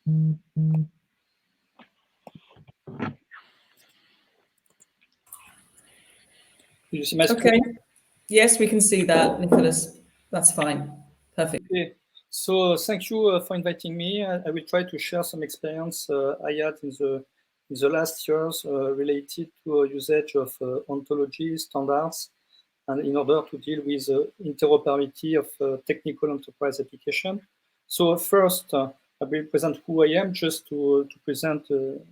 Do you see my screen? Okay. Yes, we can see that, Nicolas. That's fine. Perfect. Okay. So thank you for inviting me. I will try to share some experience I had in the last years related to usage of ontology standards, and in order to deal with interoperability of technical enterprise application. So first, I will present who I am, just to present the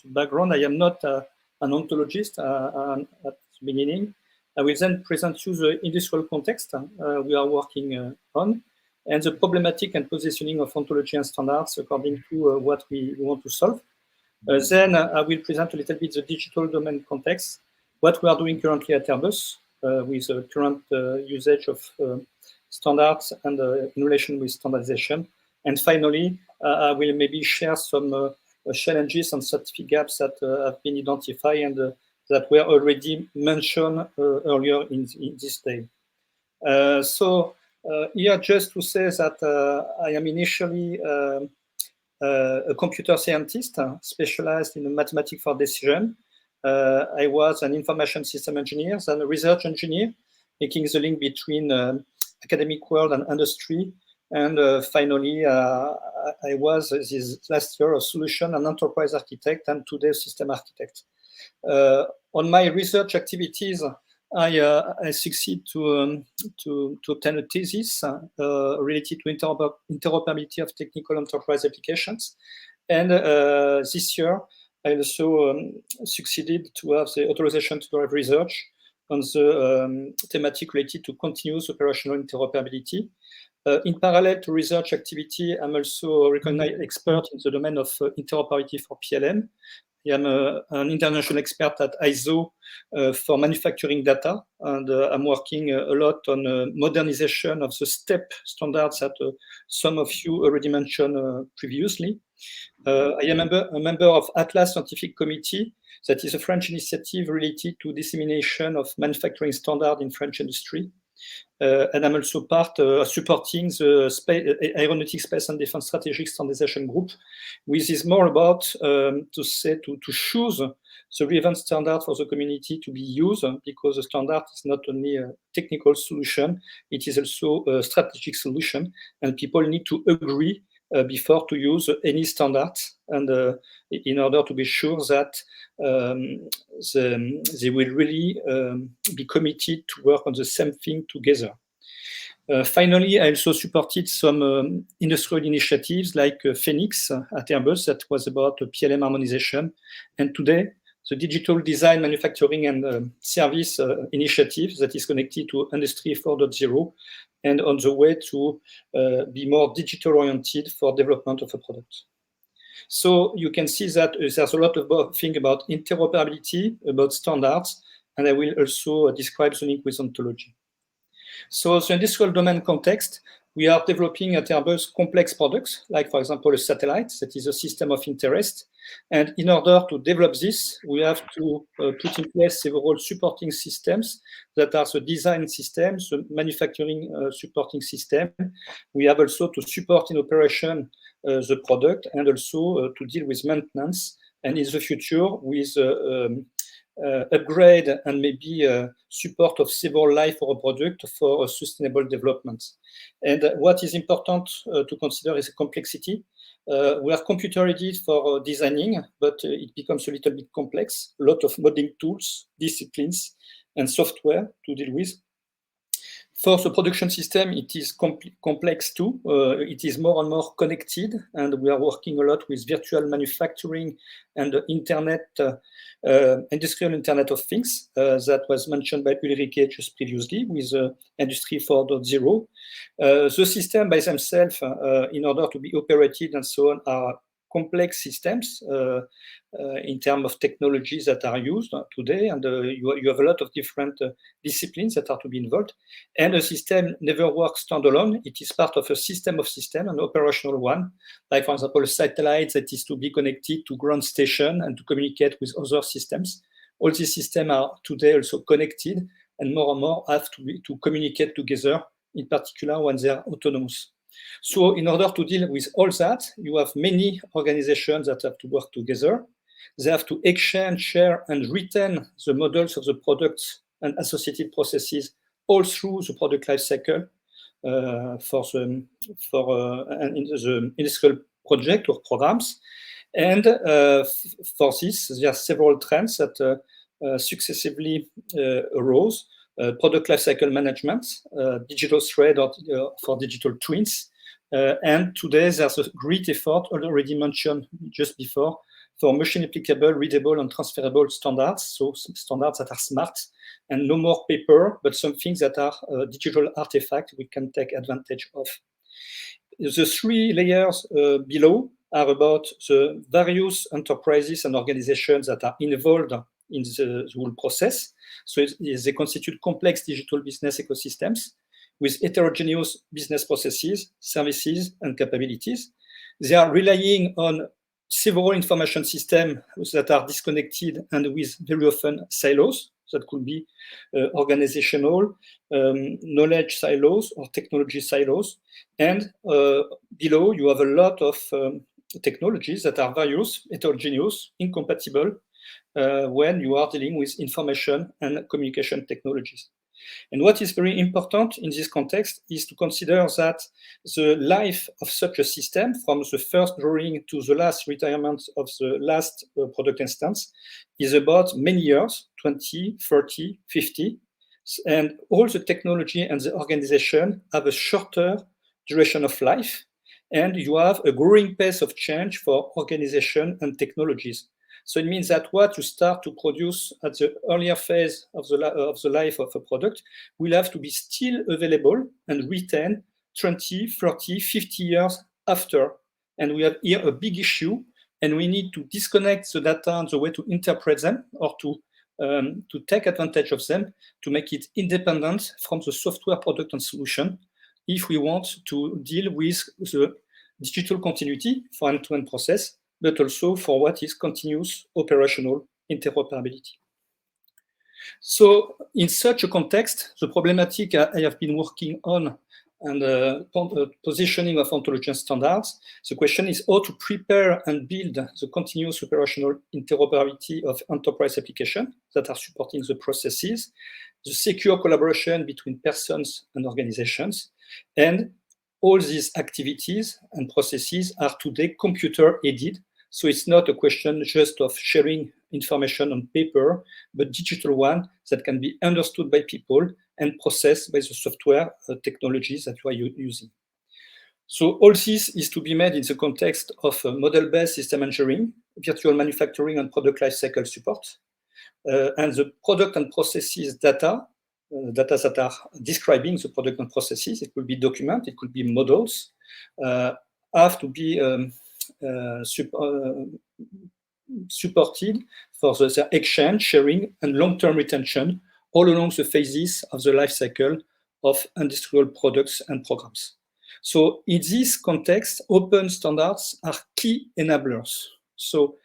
background. I am not an ontologist at the beginning. I will then present you the industrial context we are working on, and the problematic and positioning of ontology and standards according to what we want to solve. Then I will present a little bit the digital domain context, what we are doing currently at Airbus with the current usage of standards and in relation with standardization. And finally, I will maybe share some challenges and scientific gaps that have been identified and that were already mentioned earlier in this day. So here, just to say that I am initially a computer scientist specialized in mathematics for decision. I was an information system engineer and a research engineer, making the link between academic world and industry. And finally, I was this last year a solution and enterprise architect, and today system architect. On my research activities, I succeed to obtain a thesis related to interoperability of technical enterprise applications. And this year, I also succeeded to have the authorization to drive research on the thematic related to continuous operational interoperability. In parallel to research activity, I'm also a recognized expert in the domain of interoperability for PLM. I am an international expert at ISO for manufacturing data, and I'm working a lot on modernization of the STEP standards that some of you already mentioned previously. I am a member of Atlas Scientific Committee, that is a French initiative related to dissemination of manufacturing standard in French industry. And I'm also part supporting the Aeronautics, Space and Defense Strategic Standardization Group, which is more about to choose the relevant standard for the community to be used, because the standard is not only a technical solution, it is also a strategic solution, and people need to agree before to use any standard, and in order to be sure that they will really be committed to work on the same thing together. Finally, I also supported some industrial initiatives like Phoenix at Airbus, that was about PLM harmonization. And today, the digital design, manufacturing and service initiative that is connected to Industry 4.0 and on the way to be more digital oriented for development of a product. So you can see that there's a lot of things about interoperability, about standards, and I will also describe the link with ontology. So the industrial domain context, we are developing at Airbus complex products, like, for example, a satellite that is a system of interest. And in order to develop this, we have to put in place several supporting systems that are the design systems, the manufacturing supporting system. We have also to support in operation the product, and also to deal with maintenance, and in the future with upgrade and maybe support of several life for a product for sustainable development. And what is important to consider is complexity. We are computer ready for designing, but it becomes a little bit complex. A lot of modeling tools, disciplines, and software to deal with. For the production system, it is complex too. It is more and more connected, and we are working a lot with virtual manufacturing and the internet, industrial Internet of Things that was mentioned by Ulrike just previously with Industry 4.0. The system by themselves, in order to be operated and so on, are complex systems in terms of technologies that are used today, and you have a lot of different disciplines that are to be involved. And a system never works standalone. It is part of a system of systems, an operational one. Like, for example, a satellite that is to be connected to ground station and to communicate with other systems. All these systems are today also connected, and more have to communicate together, in particular when they are autonomous. So in order to deal with all that, you have many organizations that have to work together. They have to exchange, share, and retain the models of the products and associated processes all through the product life cycle for the industrial project or programs. And for this, there are several trends that successively arose. Product lifecycle management, digital thread for digital twins. And today there's a great effort already mentioned just before for machine applicable, readable, and transferable standards. So standards that are smart and no more paper, but some things that are digital artifacts we can take advantage of. The three layers below are about the various enterprises and organizations that are involved in the whole process. So they constitute complex digital business ecosystems with heterogeneous business processes, services, and capabilities. They are relying on several information systems that are disconnected and with very often silos. That could be organizational, knowledge silos, or technology silos. And below, you have a lot of technologies that are various, heterogeneous, incompatible, when you are dealing with information and communication technologies. And what is very important in this context is to consider that the life of such a system, from the first drawing to the last retirement of the last product instance, is about many years, 20, 30, 50. And all the technology and the organization have a shorter duration of life. And you have a growing pace of change for organization and technologies. So it means that what you start to produce at the earlier phase of the life of a product will have to be still available and retained 20, 30, 50 years after. And we have here a big issue, and we need to disconnect the data and the way to interpret them or to take advantage of them to make it independent from the software product and solution if we want to deal with the digital continuity for end-to-end process, but also for what is continuous operational interoperability. So in such a context, the problematic I have been working on and positioning of ontology standards, the question is how to prepare and build the continuous operational interoperability of enterprise applications that are supporting the processes, the secure collaboration between persons and organizations, and all these activities and processes are today computer-aided. So it's not a question just of sharing information on paper, but digital one that can be understood by people and processed by the software technologies that you are using. So all this is to be made in the context of model-based system engineering, virtual manufacturing, and product lifecycle support. And the product and processes data that are describing the product and processes, it could be document, it could be models, have to be supported for the exchange, sharing, and long-term retention all along the phases of the life cycle of industrial products and programs. So in this context, open standards are key enablers. So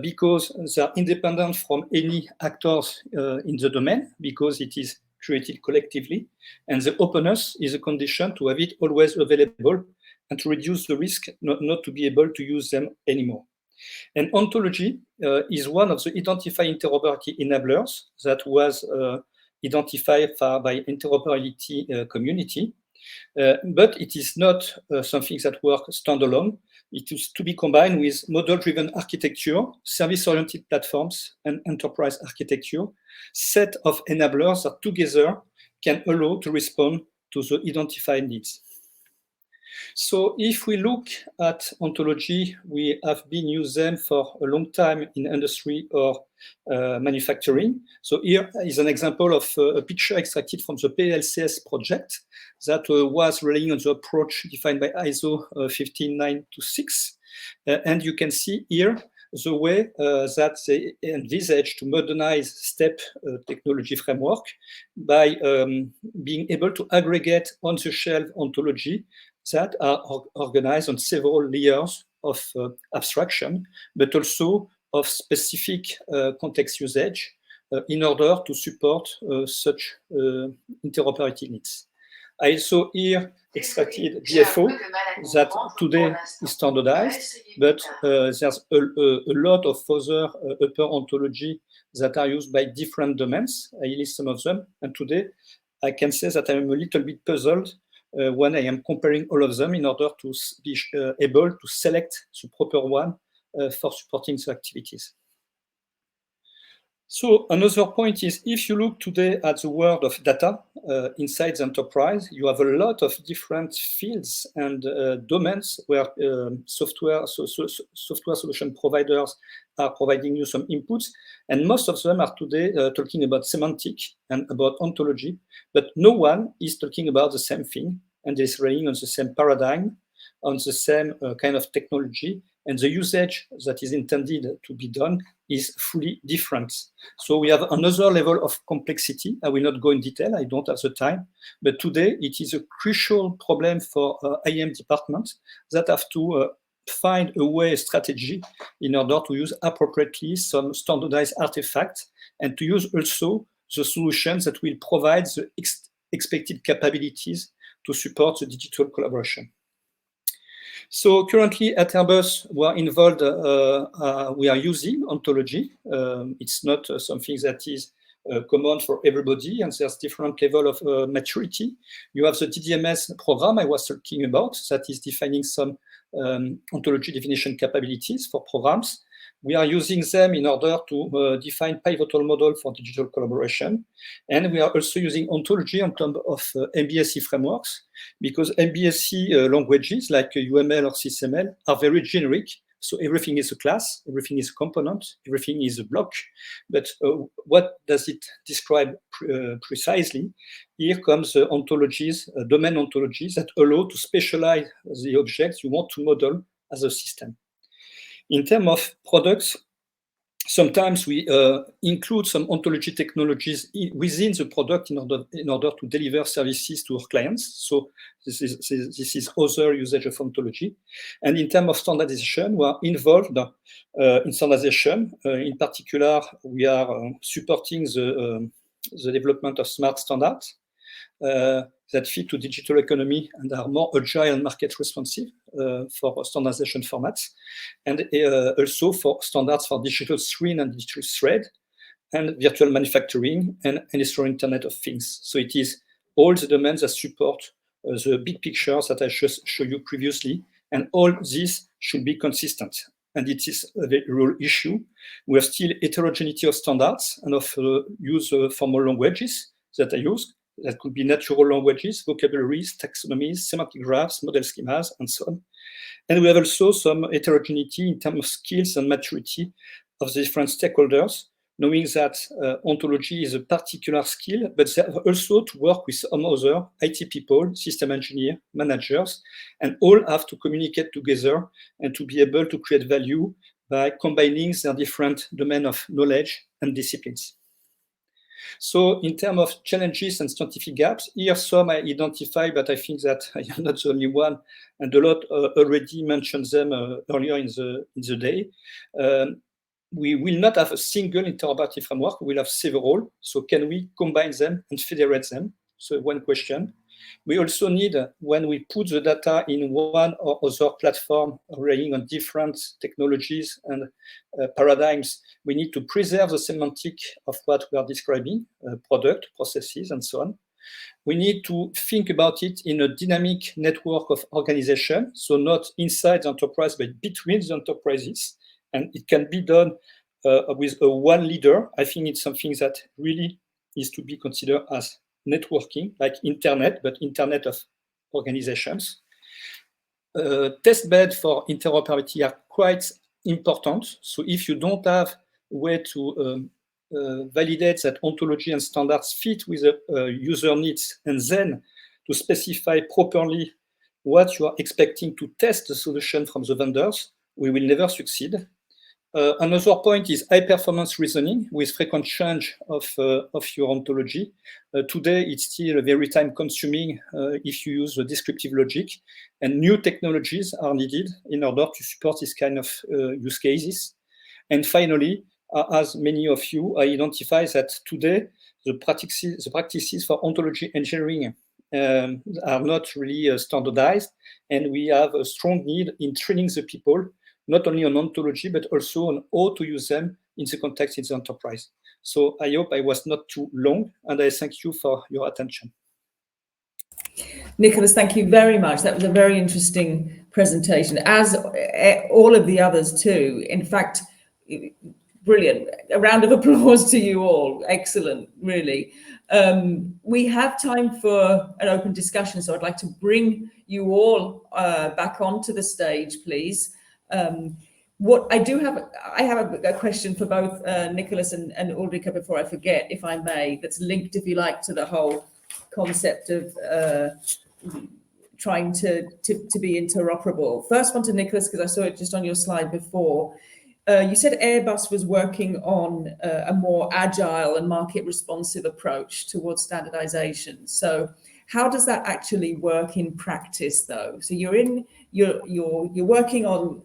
because they are independent from any actors in the domain, because it is created collectively, and the openness is a condition to have it always available and to reduce the risk not to be able to use them anymore. And ontology is one of the identified interoperability enablers that was identified by interoperability community, but it is not something that works standalone. It is to be combined with model-driven architecture, service-oriented platforms, and enterprise architecture, set of enablers that together can allow to respond to the identified needs. So if we look at ontology, we have been using them for a long time in industry or manufacturing. So here is an example of a picture extracted from the PLCS project that was relying on the approach defined by ISO 15926. And you can see here the way that they envisage to modernize STEP technology framework by being able to aggregate on-the-shelf ontology that are organized on several layers of abstraction, but also of specific context usage in order to support such interoperability needs. I also here extracted DFO that today is standardized, but there's a lot of other upper ontology that are used by different domains. I list some of them, and today I can say that I'm a little bit puzzled when I am comparing all of them in order to be able to select the proper one for supporting the activities. So another point is, if you look today at the world of data inside the enterprise, you have a lot of different fields and domains where software solution providers are providing you some inputs. And most of them are today talking about semantic and about ontology, but no one is talking about the same thing and is relying on the same paradigm, on the same kind of technology, and the usage that is intended to be done is fully different. So we have another level of complexity. I will not go in detail, I don't have the time, but today it is a crucial problem for IM departments that have to find a way, a strategy, in order to use appropriately some standardized artifacts and to use also the solutions that will provide the expected capabilities to support the digital collaboration. So currently at Airbus, we are involved, we are using ontology. It's not something that is common for everybody, and there's different level of maturity. You have the DDMS program I was talking about that is defining some ontology definition capabilities for programs. We are using them in order to define pivotal model for digital collaboration. And we are also using ontology on top of MBSE frameworks, because MBSE languages like UML or CSML are very generic. So everything is a class, everything is a component, everything is a block. But what does it describe precisely? Here comes ontologies, domain ontologies that allow to specialize the objects you want to model as a system. In terms of products, sometimes we include some ontology technologies within the product in order to deliver services to our clients. So this is other usage of ontology. And in terms of standardization, we are involved in standardization. In particular, we are supporting the development of smart standards that fit to digital economy and are more agile and market responsive for standardization formats, and also for standards for digital screen and digital thread, and virtual manufacturing and industrial Internet of Things. So it is all the domains that support the big pictures that I just showed you previously, and all this should be consistent. And it is a very real issue. We have still heterogeneity of standards and of use formal languages that I use. That could be natural languages, vocabularies, taxonomies, semantic graphs, model schemas, and so on. And we have also some heterogeneity in terms of skills and maturity of the different stakeholders, knowing that ontology is a particular skill, but they have also to work with some other IT people, system engineer, managers, and all have to communicate together and to be able to create value by combining their different domain of knowledge and disciplines. So in terms of challenges and scientific gaps, here some I identify, but I think that I am not the only one, and a lot already mentioned them earlier in the day. We will not have a single interoperability framework, we'll have several. So can we combine them and federate them? So one question. We also need, when we put the data in one or other platform relying on different technologies and paradigms, we need to preserve the semantic of what we are describing, product, processes, and so on. We need to think about it in a dynamic network of organization, so not inside the enterprise, but between the enterprises. And it can be done with one leader. I think it's something that really is to be considered as networking, like internet, but internet of organizations. testbed for interoperability are quite important. So if you don't have a way to validate that ontology and standards fit with the user needs, and then to specify properly what you are expecting to test the solution from the vendors, we will never succeed. Another point is high-performance reasoning with frequent change of your ontology. Today, it's still very time-consuming if you use the descriptive logic, and new technologies are needed in order to support this kind of use cases. And finally, as many of you identify that today, the practices for ontology engineering are not really standardized, and we have a strong need in training the people, not only on ontology, but also on how to use them in the context in the enterprise. So I hope I was not too long, and I thank you for your attention. Nicolas, thank you very much. That was a very interesting presentation, as all of the others too. In fact, brilliant. A round of applause to you all. Excellent, really. We have time for an open discussion, so I'd like to bring you all back onto the stage, please. I have a question for both Nicolas and Ulrike before I forget, if I may, that's linked, if you like, to the whole concept of trying to be interoperable. First one to Nicolas, because I saw it just on your slide before. You said Airbus was working on a more agile and market responsive approach towards standardization. So how does that actually work in practice, though? So you're working on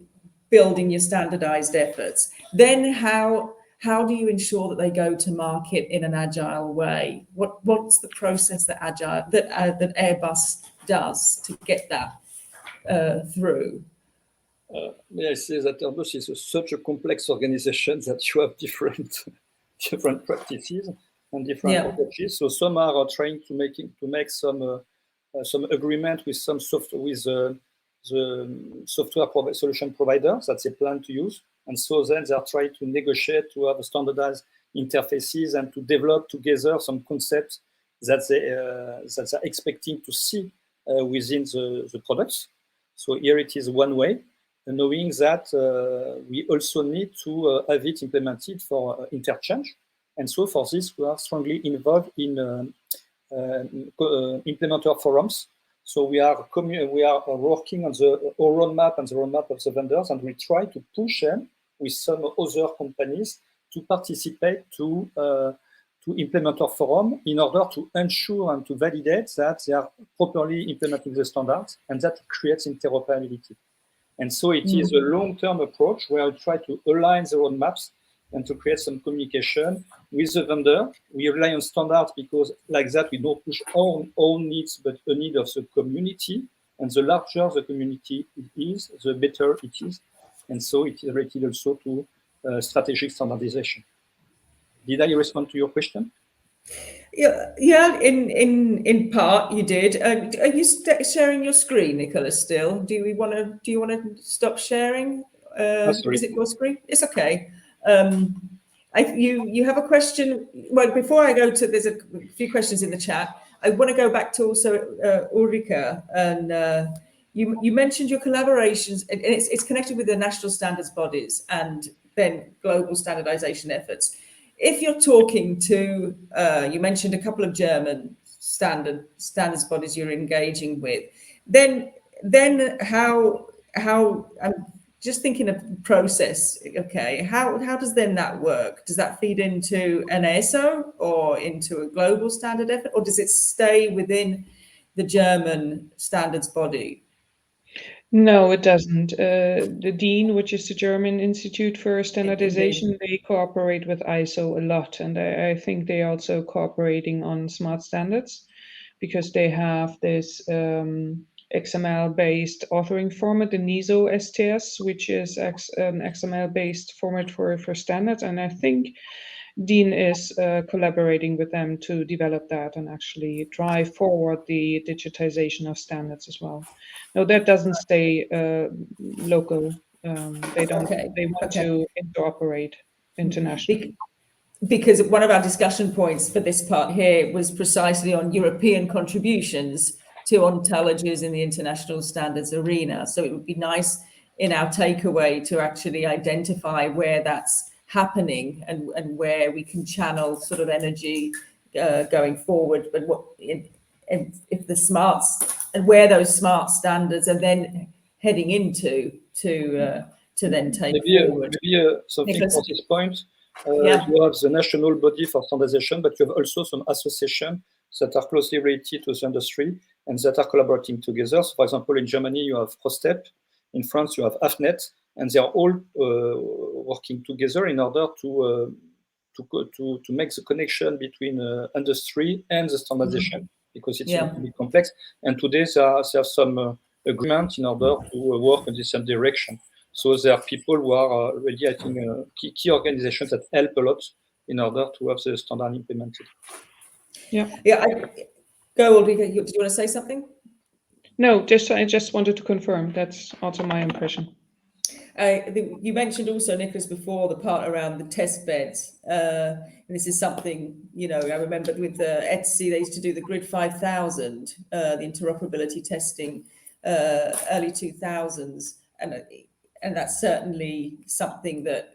building your standardized efforts. Then how do you ensure that they go to market in an agile way? What's the process that Airbus does to get that through? May I say that Airbus is such a complex organization that you have different practices and different approaches. So some are trying to make some agreement with some the software solution providers that they plan to use, and so then they are trying to negotiate to have standardized interfaces and to develop together some concepts that they're expecting to see within the products. So here it is one way, knowing that we also need to have it implemented for interchange, and so for this we are strongly involved in implementer forums. So we are working on the roadmap and the roadmap of the vendors, and we try to push them with some other companies to participate to implementer forum in order to ensure and to validate that they are properly implementing the standards and that it creates interoperability. And so it is a long-term approach where we try to align the roadmaps and to create some communication with the vendor. We rely on standards because like that, we don't push our own needs, but the need of the community. And the larger the community is, the better it is. And so it is related also to strategic standardization. Did I respond to your question? Yeah, in part you did. Are you sharing your screen, Nicolas, still? Do you want to stop sharing? Is it your screen? It's okay. You have a question. Well, before I go to, there's a few questions in the chat. I want to go back to also Ulrike, and you mentioned your collaborations, and it's connected with the national standards bodies and then global standardization efforts. If you're talking to, you mentioned a couple of German standards bodies you're engaging with, then how I'm just thinking of process. Okay, how does then that work? Does that feed into an ESO or into a global standard effort, or does it stay within the German standards body? No, it doesn't. The DIN, which is the German Institute for Standardization, they cooperate with ISO a lot, and I think they are also cooperating on smart standards because they have this XML-based authoring format, the NISO STS, which is an XML-based format for standards, and I think DIN is collaborating with them to develop that and actually drive forward the digitization of standards as well. No, that doesn't stay local. They don't. Okay. They want to interoperate internationally. Because one of our discussion points for this part here was precisely on European contributions ontologies in the international standards arena. So it would be nice in our takeaway to actually identify where that's happening and where we can channel sort of energy going forward. But if the smarts and where those smart standards are then heading into to then take forward. Maybe something Nicolas. for this point. Yeah. You have the national body for standardization, but you have also some associations that are closely related to the industry and that are collaborating together. So, for example, in Germany, you have ProStep. In France, you have AFNet, and they are all working together in order to make the connection between industry and the standardization, because it's a bit complex. And today, they have some agreement in order to work in the same direction. So there are people who are really, I think, key organizations that help a lot in order to have the standard implemented. Yeah. Go, Ulrike. Do you want to say something? No, I just wanted to confirm. That's also my impression. You mentioned also, Nicolas, before the part around the test beds. And this is something, I remember with ETSI, they used to do the Grid 5000, the interoperability testing, early 2000s. And that's certainly something that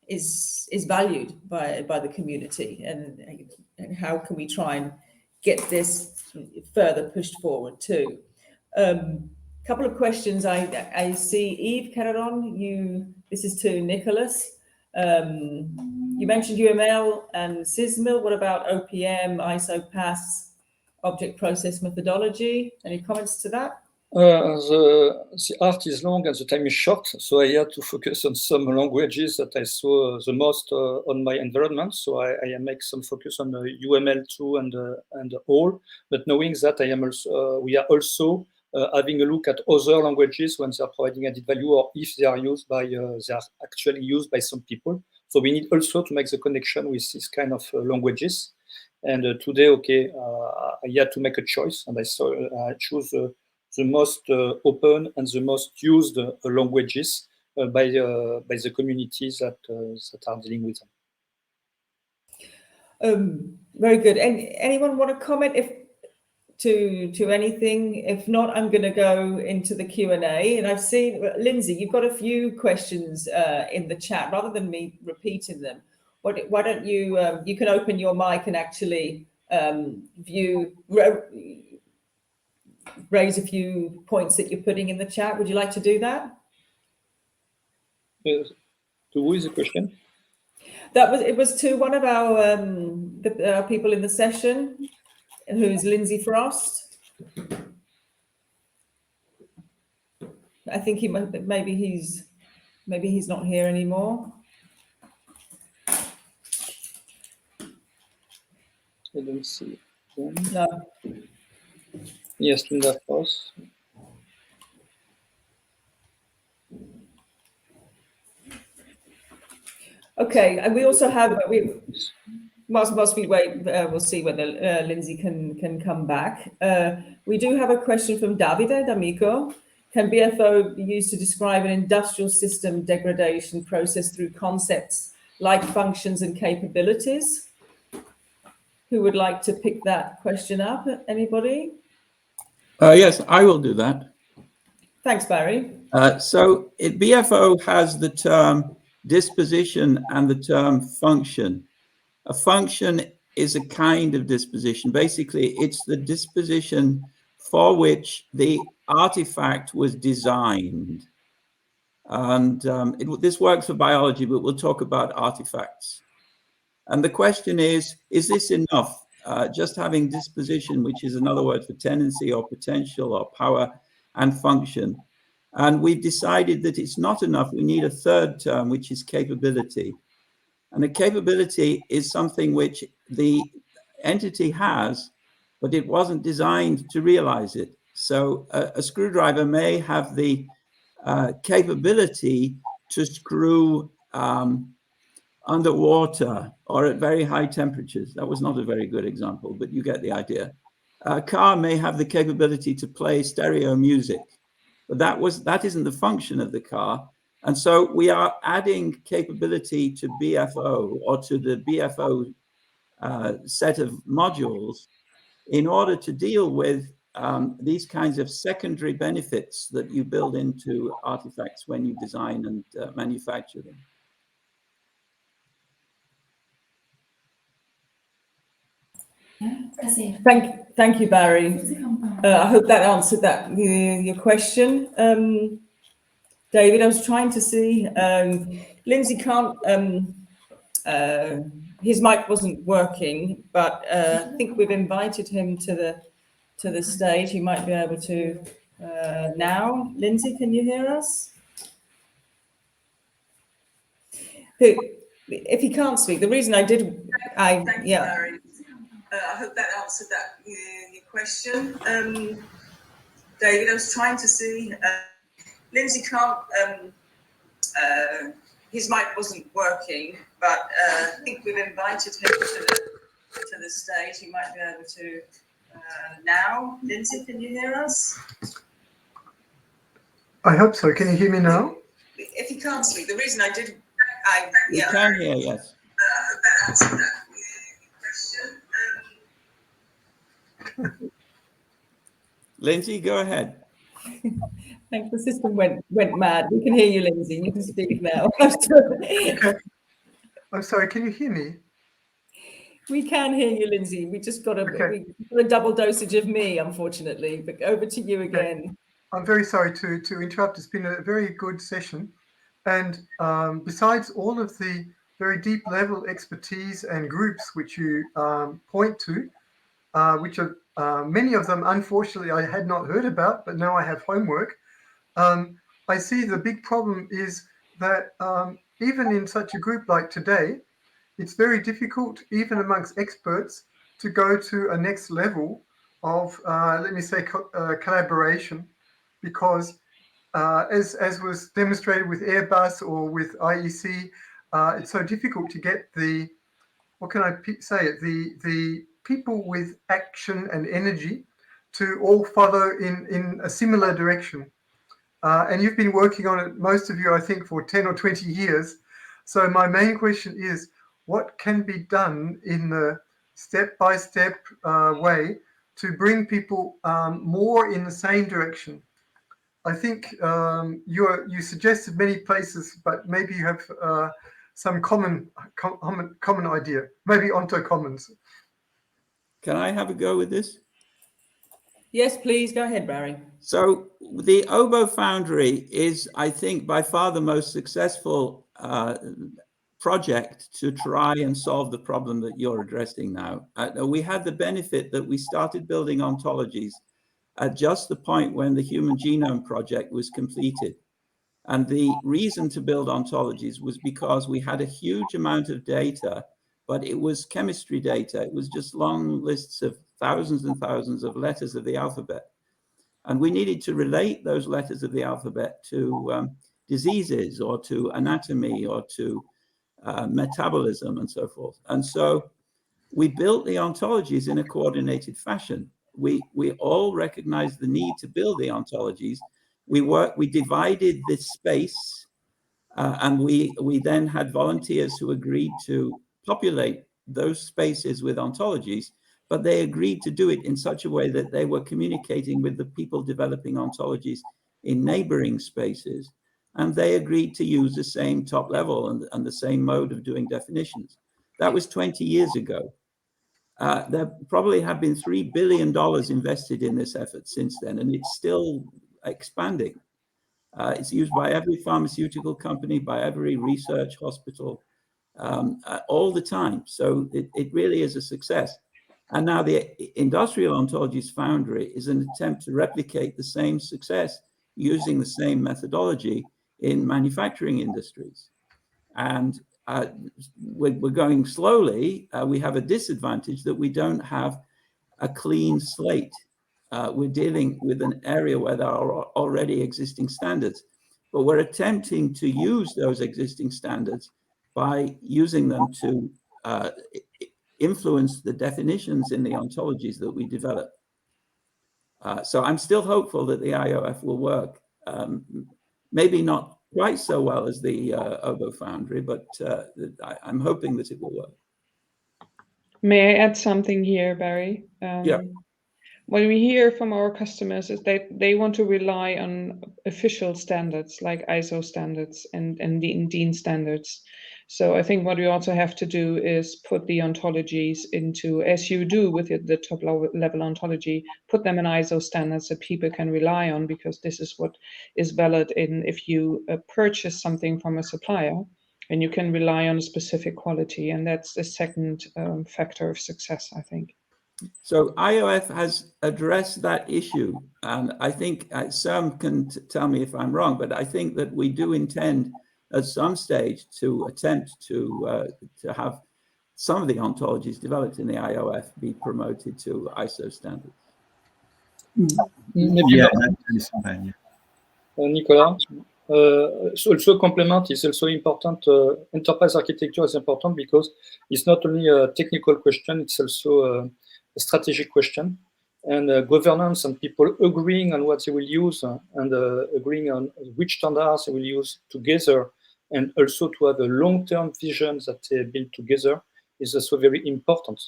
is valued by the community. And how can we try and get this further pushed forward too? Couple of questions I see. Yves Carreron, this is to Nicolas. You mentioned UML and SysML. What about OPM, ISO, PAS, object process methodology? Any comments to that? The art is long and the time is short, so I had to focus on some languages that I saw the most on my environment. So I make some focus on UML2 and all, but knowing that we are also having a look at other languages when they are providing added value, or if they are actually used by some people. So we need also to make the connection with this kind of languages. And today, I had to make a choice, and I choose the most open and the most used languages by the communities that are dealing with them. Very good. Anyone want to comment to anything? If not, I'm going to go into the Q&A. And I've seen, Lindsay, you've got a few questions in the chat. Rather than me repeating them, why don't you can open your mic and actually raise a few points that you're putting in the chat. Would you like to do that? To who is the question? It was to one of our people in the session, who's Lindsay Frost. I think maybe he's not here anymore. I don't see them. No. Yes, Linda Frost. Okay, and we also have whilst we wait, we'll see whether Lindsay can come back. We do have a question from Davide D'Amico. Can BFO be used to describe an industrial system degradation process through concepts like functions and capabilities? Who would like to pick that question up? Anybody? Yes, I will do that. Thanks, Barry. So BFO has the term disposition and the term function. A function is a kind of disposition. Basically, it's the disposition for which the artifact was designed. And this works for biology, but we'll talk about artifacts. And the question is this enough? Just having disposition, which is another word for tendency or potential or power, and function. And we've decided that it's not enough. We need a third term, which is capability. And a capability is something which the entity has, but it wasn't designed to realize it. So a screwdriver may have the capability to screw underwater or at very high temperatures. That was not a very good example, but you get the idea. A car may have the capability to play stereo music, but that isn't the function of the car. And so we are adding capability to BFO or to the BFO set of modules in order to deal with these kinds of secondary benefits that you build into artifacts when you design and manufacture them. Thank you, Barry. I hope that answered your question. David, I was trying to see, Lindsay can't, his mic wasn't working, but I think we've invited him to the stage. He might be able to now. Lindsay, can you hear us? If he can't speak, the reason I hope that answered your question. David, I was trying to see, Lindsay can't, his mic wasn't working, but I think we've invited him to the stage. He might be able to now. Lindsay, can you hear us? I hope so. Can you hear me now? If he can't speak, the reason I can hear, yes. That answered that question. Lindsay, go ahead. Thanks. The system went mad. We can hear you, Lindsay. You can speak now. Okay. I'm sorry. Can you hear me? We can hear you, Lindsay. We just got a double dosage of me, unfortunately. But over to you again. Okay. I'm very sorry to interrupt. It's been a very good session. And besides all of the very deep level expertise and groups which you point to, which are many of them, unfortunately, I had not heard about, but now I have homework. I see the big problem is that even in such a group like today, it's very difficult, even amongst experts, to go to a next level of, let me say, collaboration, because as was demonstrated with Airbus or with IEC, it's so difficult to get the, what can I say it, the people with action and energy to all follow in a similar direction. And you've been working on it, most of you, I think, for 10 or 20 years. So my main question is, what can be done in the step-by-step way to bring people more in the same direction? I think you suggested many places, but maybe you have some common idea, maybe Ontology Commons. Can I have a go with this? Yes, please. Go ahead, Barry. So the Obo Foundry is, I think, by far the most successful project to try and solve the problem that you're addressing now. We had the benefit that we started building ontologies at just the point when the Human Genome Project was completed. And the reason to build ontologies was because we had a huge amount of data, but it was chemistry data. It was just long lists of thousands and thousands of letters of the alphabet. And we needed to relate those letters of the alphabet to diseases or to anatomy or to metabolism and so forth. And so we built the ontologies in a coordinated fashion. We all recognized the need to build the ontologies. We divided this space and we then had volunteers who agreed to populate those spaces with ontologies, but they agreed to do it in such a way that they were communicating with the people developing ontologies in neighboring spaces. And they agreed to use the same top level and the same mode of doing definitions. That was 20 years ago. There probably have been $3 billion invested in this effort since then, and it's still expanding. It's used by every pharmaceutical company, by every research hospital, all the time. So it really is a success. And now the Industrial Ontologies Foundry is an attempt to replicate the same success using the same methodology in manufacturing industries. And we're going slowly. We have a disadvantage that we don't have a clean slate. We're dealing with an area where there are already existing standards, but we're attempting to use those existing standards by using them to influence the definitions in the ontologies that we develop. So I'm still hopeful that the IOF will work. Maybe not quite so well as the Obo Foundry, but I'm hoping that it will work. May I add something here, Barry? Yeah. what we hear from our customers is they want to rely on official standards like ISO standards and DIN standards. So I think what we also have to do is put the ontologies into, as you do with the top level ontology, put them in ISO standards that people can rely on, because this is what is valid in if you purchase something from a supplier, and you can rely on a specific quality. And that's the second factor of success, I think. So IOF has addressed that issue, and I think some can tell me if I'm wrong, but I think that we do intend at some stage to attempt to have some of the ontologies developed in the IOF be promoted to ISO standards. Yeah, that is fine. Yeah. Nicolas, so also complement is also important. Enterprise architecture is important because it's not only a technical question, it's also a strategic question. And governance and people agreeing on what they will use and agreeing on which standards they will use together, and also to have a long-term vision that they build together is also very important.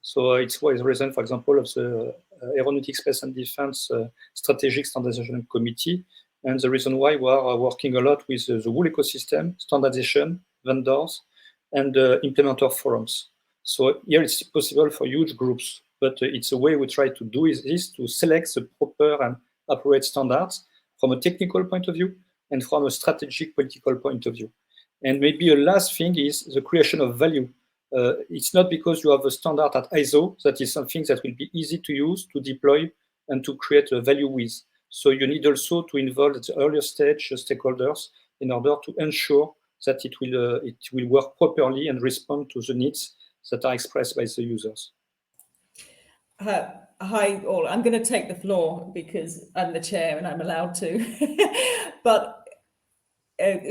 So it's why the reason, for example, of the Aeronautics, Space and Defense Strategic Standardization Committee, and the reason why we are working a lot with the whole ecosystem, standardization, vendors, and implementer forums. So here it's possible for huge groups, but it's a way we try to do is to select the proper and appropriate standards from a technical point of view and from a strategic political point of view. And maybe a last thing is the creation of value. It's not because you have a standard at ISO that is something that will be easy to use, to deploy, and to create a value with. So you need also to involve at the earlier stage stakeholders in order to ensure that it will work properly and respond to the needs that are expressed by the users. Hi all, I'm going to take the floor because I'm the chair and I'm allowed to. But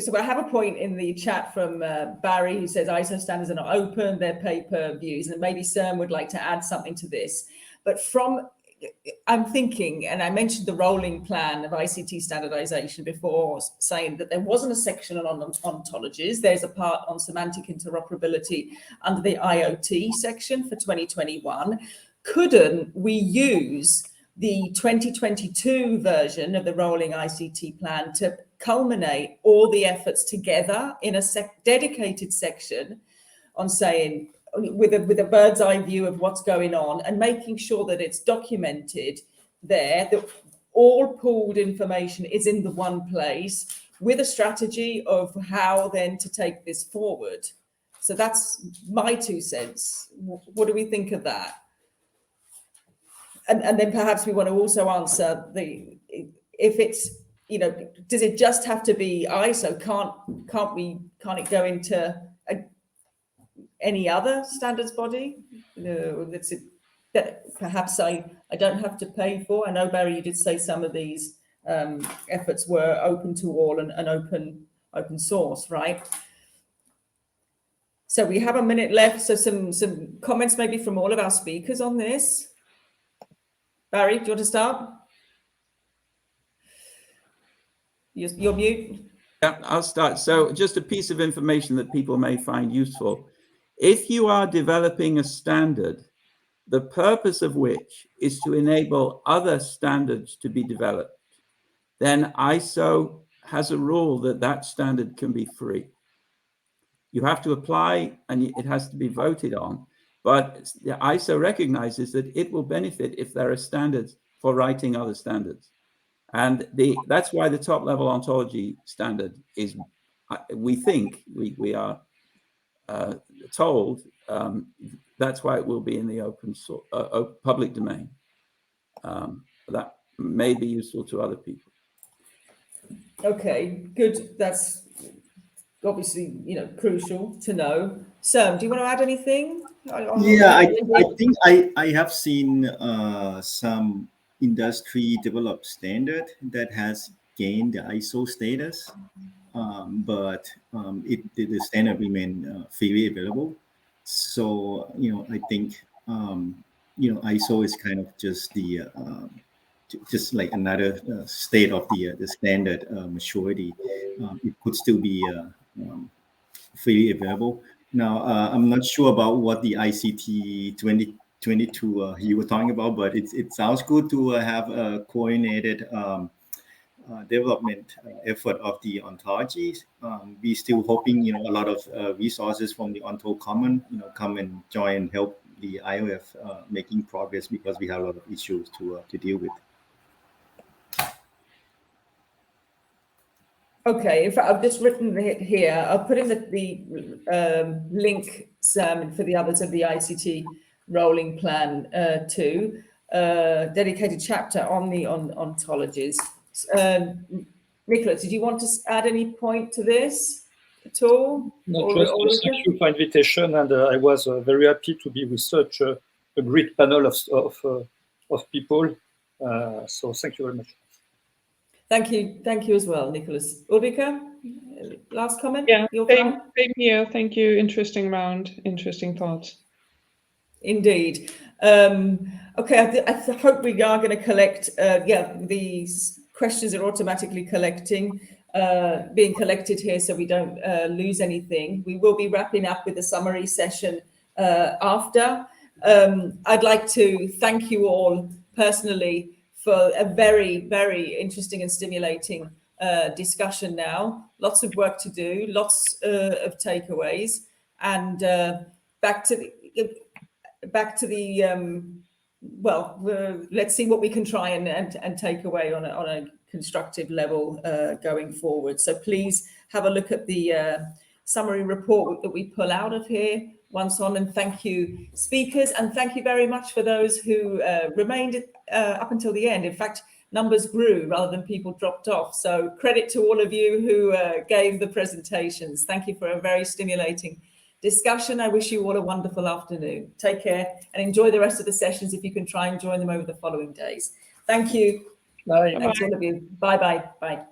so I have a point in the chat from Barry who says ISO standards are not open, they're pay-per-views, and maybe CERN would like to add something to this. But I'm thinking, and I mentioned the rolling plan of ICT standardization before, saying that there wasn't a section on ontologies. There's a part on semantic interoperability under the IoT section for 2021. Couldn't we use the 2022 version of the rolling ICT plan to culminate all the efforts together in a dedicated section on saying, with a bird's eye view of what's going on, and making sure that it's documented there, that all pooled information is in the one place with a strategy of how then to take this forward? So that's my 2 cents. What do we think of that? And then perhaps we want to also answer if it's, does it just have to be ISO? Can't it go into any other standards body? That's it, that perhaps I don't have to pay for. I know, Barry, you did say some of these efforts were open to all and open source, right? So we have a minute left. So some comments maybe from all of our speakers on this. Barry, do you want to start? You're mute. Yeah, I'll start. So just a piece of information that people may find useful. If you are developing a standard, the purpose of which is to enable other standards to be developed, then ISO has a rule that that standard can be free. You have to apply and it has to be voted on, but the ISO recognizes that it will benefit if there are standards for writing other standards. And that's why the top level ontology standard is, we think, we are told, that's why it will be in the open source, public domain. That may be useful to other people. Okay, good. That's obviously, crucial to know. So, do you want to add anything? Yeah, I think I have seen some industry developed standard that has gained the ISO status, but the standard remain freely available. So I think ISO is kind of just the just like another state of the standard maturity. It could still be freely available. Now, I'm not sure about what the ICT 22 you were talking about, but it sounds good to have a coordinated development effort of the ontologies. We still hoping, a lot of resources from the Ontology Commons, come and join and help the IOF making progress, because we have a lot of issues to deal with. Okay, in fact, I've just written it here. I'll put in the link, Sam, for the others of the ICT rolling plan too. Dedicated chapter on the ontologies. Nicolas, did you want to add any point to this at all? No, just thank you for invitation, and I was very happy to be with such a great panel of people. So thank you very much. Thank you as well, Nicolas. Ulrike, last comment? Yeah, same here. Thank you. Interesting round, interesting thoughts. Indeed. Okay, I hope we are going to collect. These questions are automatically being collected here, so we don't lose anything. We will be wrapping up with a summary session after. I'd like to thank you all personally for a very, very interesting and stimulating discussion now. Lots of work to do, lots of takeaways, and back to the let's see what we can try and take away on a constructive level going forward. So please have a look at the summary report that we pull out of here once on, and thank you speakers, and thank you very much for those who remained up until the end. In fact, numbers grew rather than people dropped off. So credit to all of you who gave the presentations. Thank you for a very stimulating discussion. I wish you all a wonderful afternoon. Take care and enjoy the rest of the sessions if you can try and join them over the following days. Thank you. Bye. Thanks all of you. Bye.